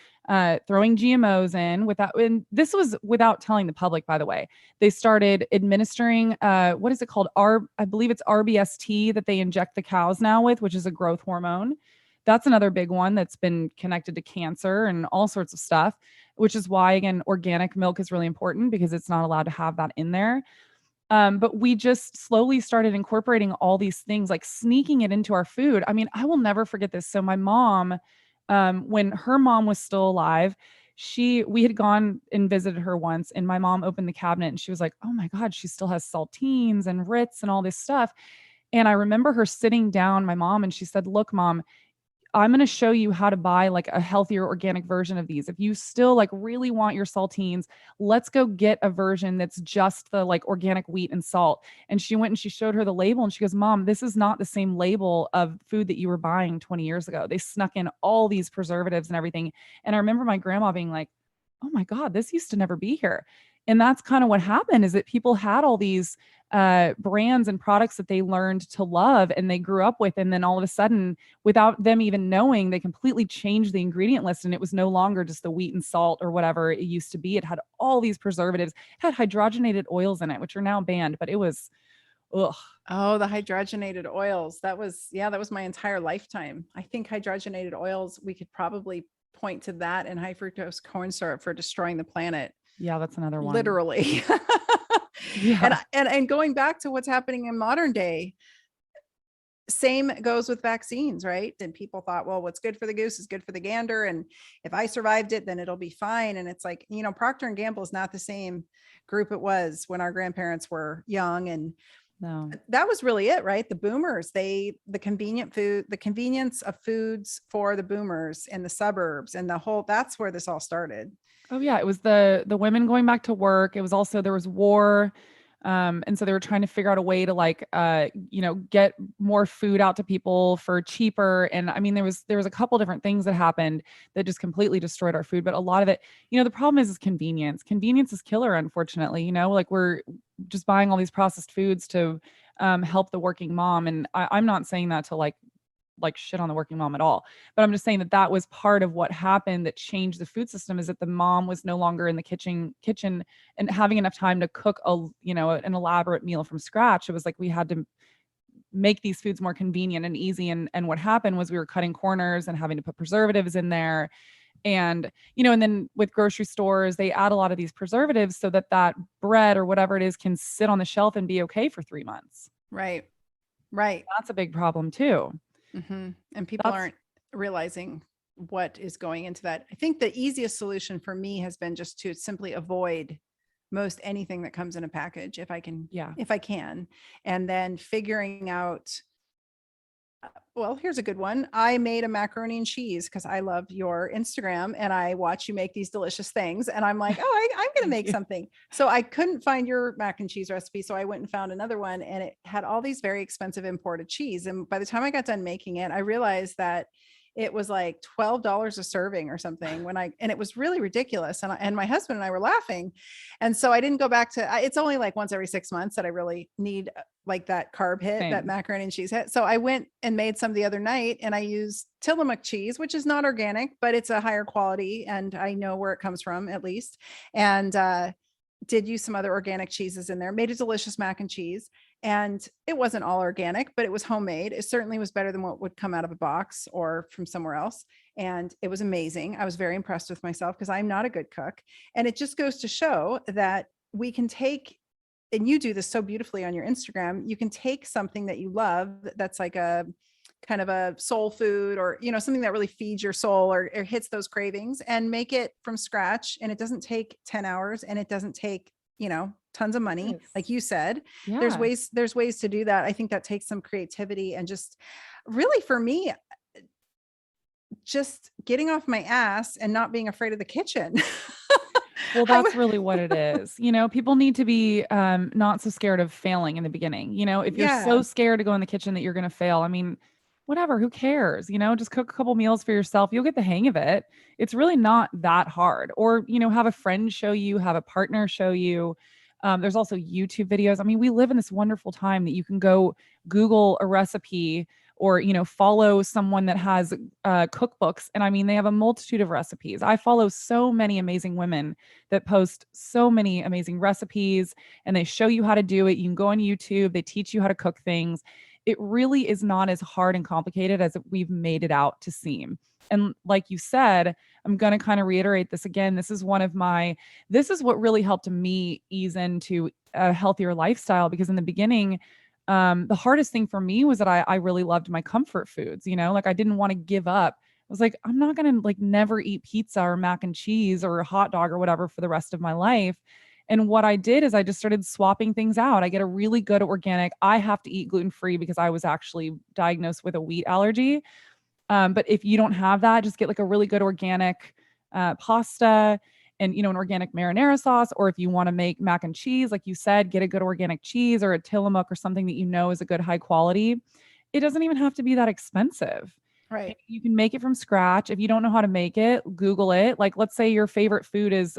throwing GMOs in without, and this was without telling the public, by the way. They started administering, what is it called? I believe it's RBST that they inject the cows now with, which is a growth hormone. That's another big one that's been connected to cancer and all sorts of stuff, which is why, again, organic milk is really important because it's not allowed to have that in there. But we just slowly started incorporating all these things, like sneaking it into our food. I mean, I will never forget this. So my mom, when her mom was still alive, we had gone and visited her once, and my mom opened the cabinet and she was like, oh my God, she still has saltines and Ritz and all this stuff. And I remember her sitting down, my mom, and she said, look, Mom, I'm going to show you how to buy like a healthier organic version of these. If you still like really want your saltines, let's go get a version that's just the like organic wheat and salt. And she went and she showed her the label and she goes, Mom, this is not the same label of food that you were buying 20 years ago. They snuck in all these preservatives and everything. And I remember my grandma being like, oh my God, this used to never be here. And that's kind of what happened, is that people had all these brands and products that they learned to love and they grew up with. And then all of a sudden, without them even knowing, they completely changed the ingredient list. And it was no longer just the wheat and salt or whatever it used to be. It had all these preservatives, it had hydrogenated oils in it, which are now banned, but it was, ugh. Oh, the hydrogenated oils. That was my entire lifetime. I think hydrogenated oils, we could probably point to that and high fructose corn syrup for destroying the planet. Yeah, that's another one. Literally. Yeah. And going back to what's happening in modern day, same goes with vaccines, right? And people thought, well, what's good for the goose is good for the gander. And if I survived it, then it'll be fine. And it's like, Procter & Gamble is not the same group it was when our grandparents were young. And no, that was really it, right? The boomers, the convenience of foods for the boomers in the suburbs and that's where this all started. Oh yeah, it was the women going back to work. It was also, there was war. And so they were trying to figure out a way to like, get more food out to people for cheaper. And I mean, there was a couple different things that happened that just completely destroyed our food. But a lot of it, the problem is convenience. Convenience is killer, unfortunately. Like we're just buying all these processed foods to help the working mom. And I'm not saying that to like shit on the working mom at all. But I'm just saying that was part of what happened that changed the food system, is that the mom was no longer in the kitchen and having enough time to cook an elaborate meal from scratch. It was like we had to make these foods more convenient and easy. And what happened was we were cutting corners and having to put preservatives in there. And, and then with grocery stores, they add a lot of these preservatives so that bread or whatever it is can sit on the shelf and be okay for 3 months. Right. That's a big problem too. Mm-hmm. And people aren't realizing what is going into that. I think the easiest solution for me has been just to simply avoid most anything that comes in a package if I can. And then figuring out, well, here's a good one. I made a macaroni and cheese because I love your Instagram and I watch you make these delicious things. And I'm like, I'm going to make something. So I couldn't find your mac and cheese recipe. So I went and found another one and it had all these very expensive imported cheese. And by the time I got done making it, I realized that it was like $12 a serving or something and it was really ridiculous. And my husband and I were laughing. And so I didn't go back to, it's only like once every 6 months that I really need like that carb hit, that macaroni and cheese hit. So I went and made some the other night, and I used Tillamook cheese, which is not organic, but it's a higher quality. And I know where it comes from at least. And, did use some other organic cheeses in there, made a delicious mac and cheese. And it wasn't all organic, but it was homemade. It certainly was better than what would come out of a box or from somewhere else. And it was amazing. I was very impressed with myself because I'm not a good cook. And it just goes to show that we can take, and you do this so beautifully on your Instagram, you can take something that you love that's like a kind of a soul food, or, you know, something that really feeds your soul or hits those cravings, and make it from scratch. And it doesn't take 10 hours, and it doesn't take, you know, tons of money. Yes. Like you said, Yeah. there's ways to do that. I think that takes some creativity, and just really, for me, just getting off my ass and not being afraid of the kitchen. Well, that's really what it is. You know, people need to be not so scared of failing in the beginning. You know, if you're so scared to go in the kitchen that you're going to fail, I mean, whatever, who cares? You know, just cook a couple meals for yourself. You'll get the hang of it. It's really not that hard. Or, you know, have a friend show you, have a partner show you. There's also YouTube videos. I mean, we live in this wonderful time that you can go Google a recipe, or, you know, follow someone that has cookbooks. And I mean, they have a multitude of recipes. I follow so many amazing women that post so many amazing recipes, and they show you how to do it. You can go on YouTube, they teach you how to cook things. It really is not as hard and complicated as we've made it out to seem. And like you said, I'm going to kind of reiterate this again. This is what really helped me ease into a healthier lifestyle, because in the beginning, the hardest thing for me was that I really loved my comfort foods, you know, like I didn't want to give up. I was like, I'm not going to like never eat pizza or mac and cheese or a hot dog or whatever for the rest of my life. And what I did is I just started swapping things out. I get a really good organic. I have to eat gluten-free because I was actually diagnosed with a wheat allergy. But if you don't have that, just get like a really good organic pasta, and, you know, an organic marinara sauce. Or if you want to make mac and cheese, like you said, get a good organic cheese or a Tillamook or something that you know is a good high quality. It doesn't even have to be that expensive. Right. You can make it from scratch. If you don't know how to make it, Google it. Like, let's say your favorite food is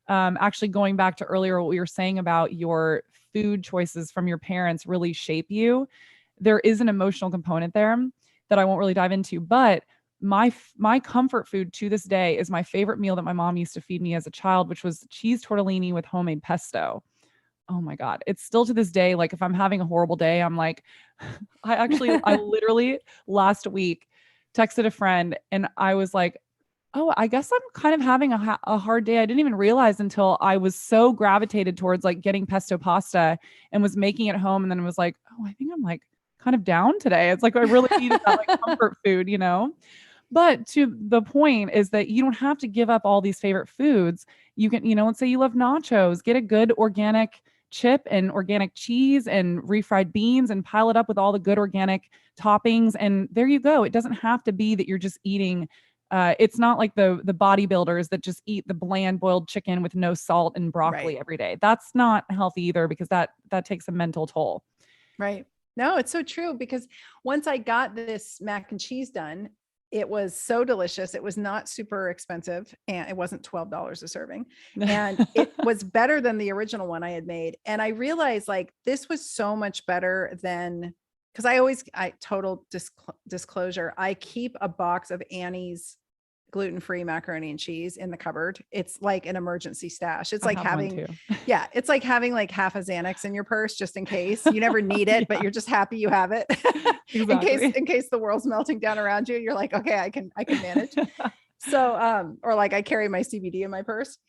actually going back to earlier, what we were saying about your food choices from your parents really shape you. There is an emotional component there that I won't really dive into, but my comfort food to this day is my favorite meal that my mom used to feed me as a child, which was cheese tortellini with homemade pesto. Oh my God. It's still to this day, like if I'm having a horrible day, I'm like, I literally last week texted a friend, and I was like, oh, I guess I'm kind of having a hard day. I didn't even realize until I was so gravitated towards like getting pesto pasta and was making it home. And then it was like, oh, I think I'm like kind of down today. It's like I really needed that like comfort food, you know? But to the point is that you don't have to give up all these favorite foods. You can, you know, let's say you love nachos, get a good organic chip and organic cheese and refried beans and pile it up with all the good organic toppings. And there you go. It doesn't have to be that you're just eating. It's not like the bodybuilders that just eat the bland boiled chicken with no salt and broccoli every day. That's not healthy either, because that takes a mental toll. Right. No, it's so true, because once I got this mac and cheese done, it was so delicious. It was not super expensive, and it wasn't $12 a serving. And it was better than the original one I had made. And I realized like this was so much better than, because total disclosure, I keep a box of Annie's gluten-free macaroni and cheese in the cupboard. It's like an emergency stash. It's like yeah, it's like having like half a Xanax in your purse just in case. You never need it, but you're just happy you have it. Exactly. in case the world's melting down around you, you're like, okay, I can manage. So, or like I carry my CBD in my purse.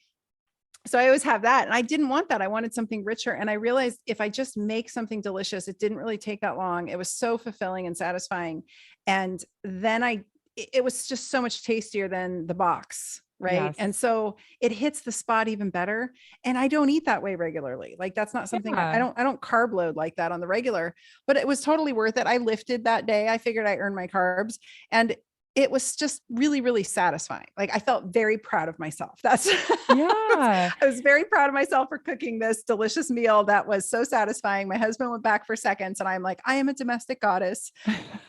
So I always have that. And I didn't want that. I wanted something richer. And I realized if I just make something delicious, it didn't really take that long. It was so fulfilling and satisfying. And then it was just so much tastier than the box. Right. Yes. And so it hits the spot even better. And I don't eat that way regularly. Like that's not something I don't carb load like that on the regular, but it was totally worth it. I lifted that day. I figured I earned my carbs. And it was just really, really satisfying. Like I felt very proud of myself. That's, Yeah. I was very proud of myself for cooking this delicious meal that was so satisfying. My husband went back for seconds and I'm like, I am a domestic goddess,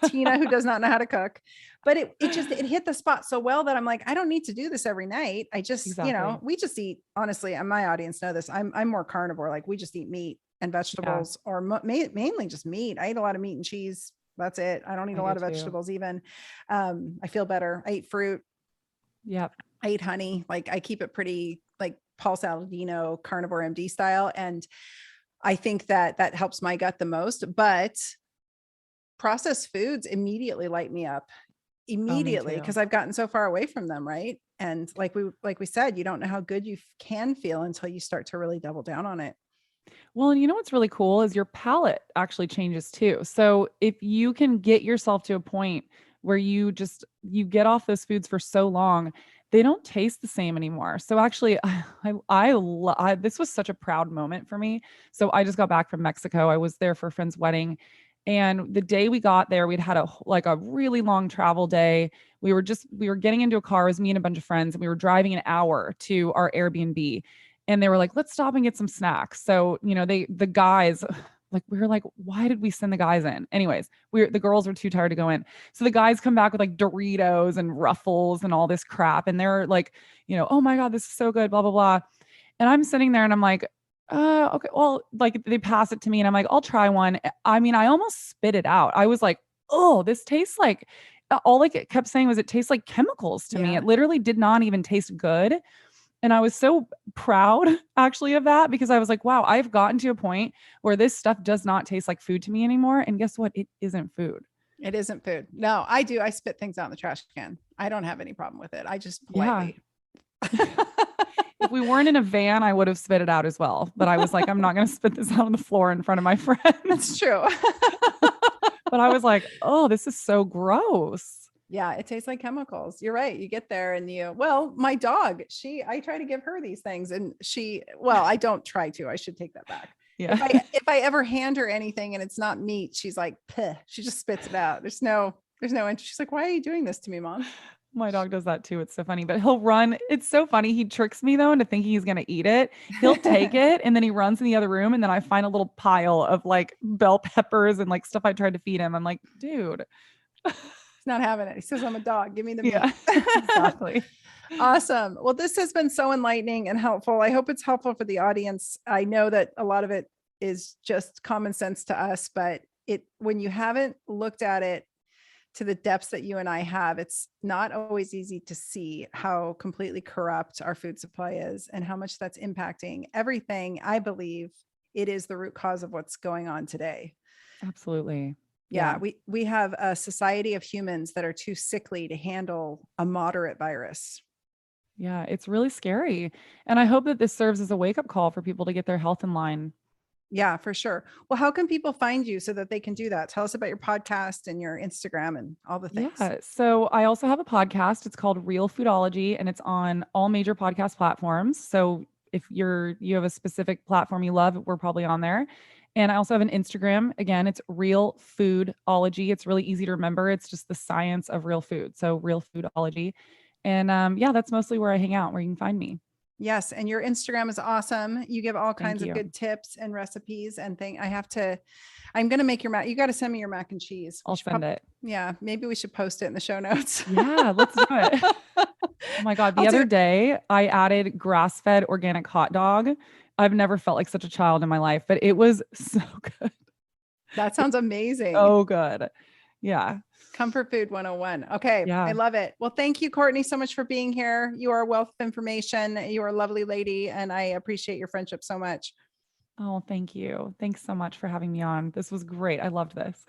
Tina, who does not know how to cook. But it hit the spot so well that I'm like, I don't need to do this every night. I just, Exactly. we just eat, honestly, and my audience know this. I'm more carnivore. Like we just eat meat and Yeah, vegetables or mainly just meat. I eat a lot of meat and cheese. That's it. I don't eat I a do lot of too. vegetables even. I feel better. I eat fruit. Yep. I eat honey. Like I keep it pretty like Paul Saladino carnivore MD style. And I think that that helps my gut the most, but processed foods immediately light me up Oh, me immediately too. because I've gotten so far away from them. Right. And like we said, you don't know how good you can feel until you start to really double down on it. Well, and you know what's really cool is your palate actually changes too. So if you can get yourself to a point where you get off those foods for so long, they don't taste the same anymore. So actually, this was such a proud moment for me. So I just got back from Mexico. I was there for a friend's wedding, and the day we got there, we'd had a really long travel day. We were getting into a car. It was me and a bunch of friends, and we were driving an hour to our Airbnb, and they were like, let's stop and get some snacks. So, the guys, like, we were like, why did we send the guys in? Anyways, the girls were too tired to go in. So the guys come back with like Doritos and Ruffles and all this crap. And they're like, oh my God, this is so good, blah, blah, blah. And I'm sitting there and I'm like, okay, well, like they pass it to me and I'm like, I'll try one. I mean, I almost spit it out. I was like, oh, this tastes like, all like it kept saying was it tastes like chemicals to me. Yeah. It literally did not even taste good. And I was so proud actually of that because I was like, wow, I've gotten to a point where this stuff does not taste like food to me anymore. And guess what? It isn't food. It isn't food. No, I do. I spit things out in the trash can. I don't have any problem with it. I just Yeah. politely. If we weren't in a van, I would have spit it out as well. But I was like, I'm not going to spit this out on the floor in front of my friends. That's true. But I was like, oh, this is so gross. Yeah, it tastes like chemicals. You're right. You get there and well, my dog, I try to give her these things and I don't try to, I should take that back. Yeah. If I ever hand her anything and it's not meat, she's like, "Puh," she just spits it out. There's no interest. She's like, why are you doing this to me, mom? My dog does that too. It's so funny, but he'll run. It's so funny. He tricks me though into thinking he's going to eat it. He'll take it and then he runs in the other room. And then I find a little pile of like bell peppers and like stuff I tried to feed him. I'm like, dude. He's not having it. He says, I'm a dog. Give me the meat. Yeah, exactly. Awesome. Well, this has been so enlightening and helpful. I hope it's helpful for the audience. I know that a lot of it is just common sense to us, but when you haven't looked at it to the depths that you and I have, it's not always easy to see how completely corrupt our food supply is and how much that's impacting everything. I believe it is the root cause of what's going on today. Absolutely. Yeah, we have a society of humans that are too sickly to handle a moderate virus. Yeah, it's really scary. And I hope that this serves as a wake-up call for people to get their health in line. Yeah, for sure. Well, how can people find you so that they can do that? Tell us about your podcast and your Instagram and all the things. Yeah. So I also have a podcast. It's called Realfoodology and it's on all major podcast platforms. So if you have a specific platform you love, we're probably on there. And I also have an Instagram. Again, it's Realfoodology. It's really easy to remember. It's just the science of real food. So Realfoodology. And yeah, that's mostly where I hang out, where you can find me. Yes, and your Instagram is awesome. You give all Thank kinds of you. good tips and recipes and I'm going to make you got to send me your mac and cheese. I'll send it. Yeah, maybe we should post it in the show notes. Yeah, let's do it. Oh my God. The other day I added grass-fed organic hot dog. I've never felt like such a child in my life, but it was so good. That sounds amazing. So good. Yeah. Comfort food 101. Okay. Yeah. I love it. Well, thank you, Courtney, so much for being here. You are a wealth of information. You are a lovely lady, and I appreciate your friendship so much. Oh, thank you. Thanks so much for having me on. This was great. I loved this.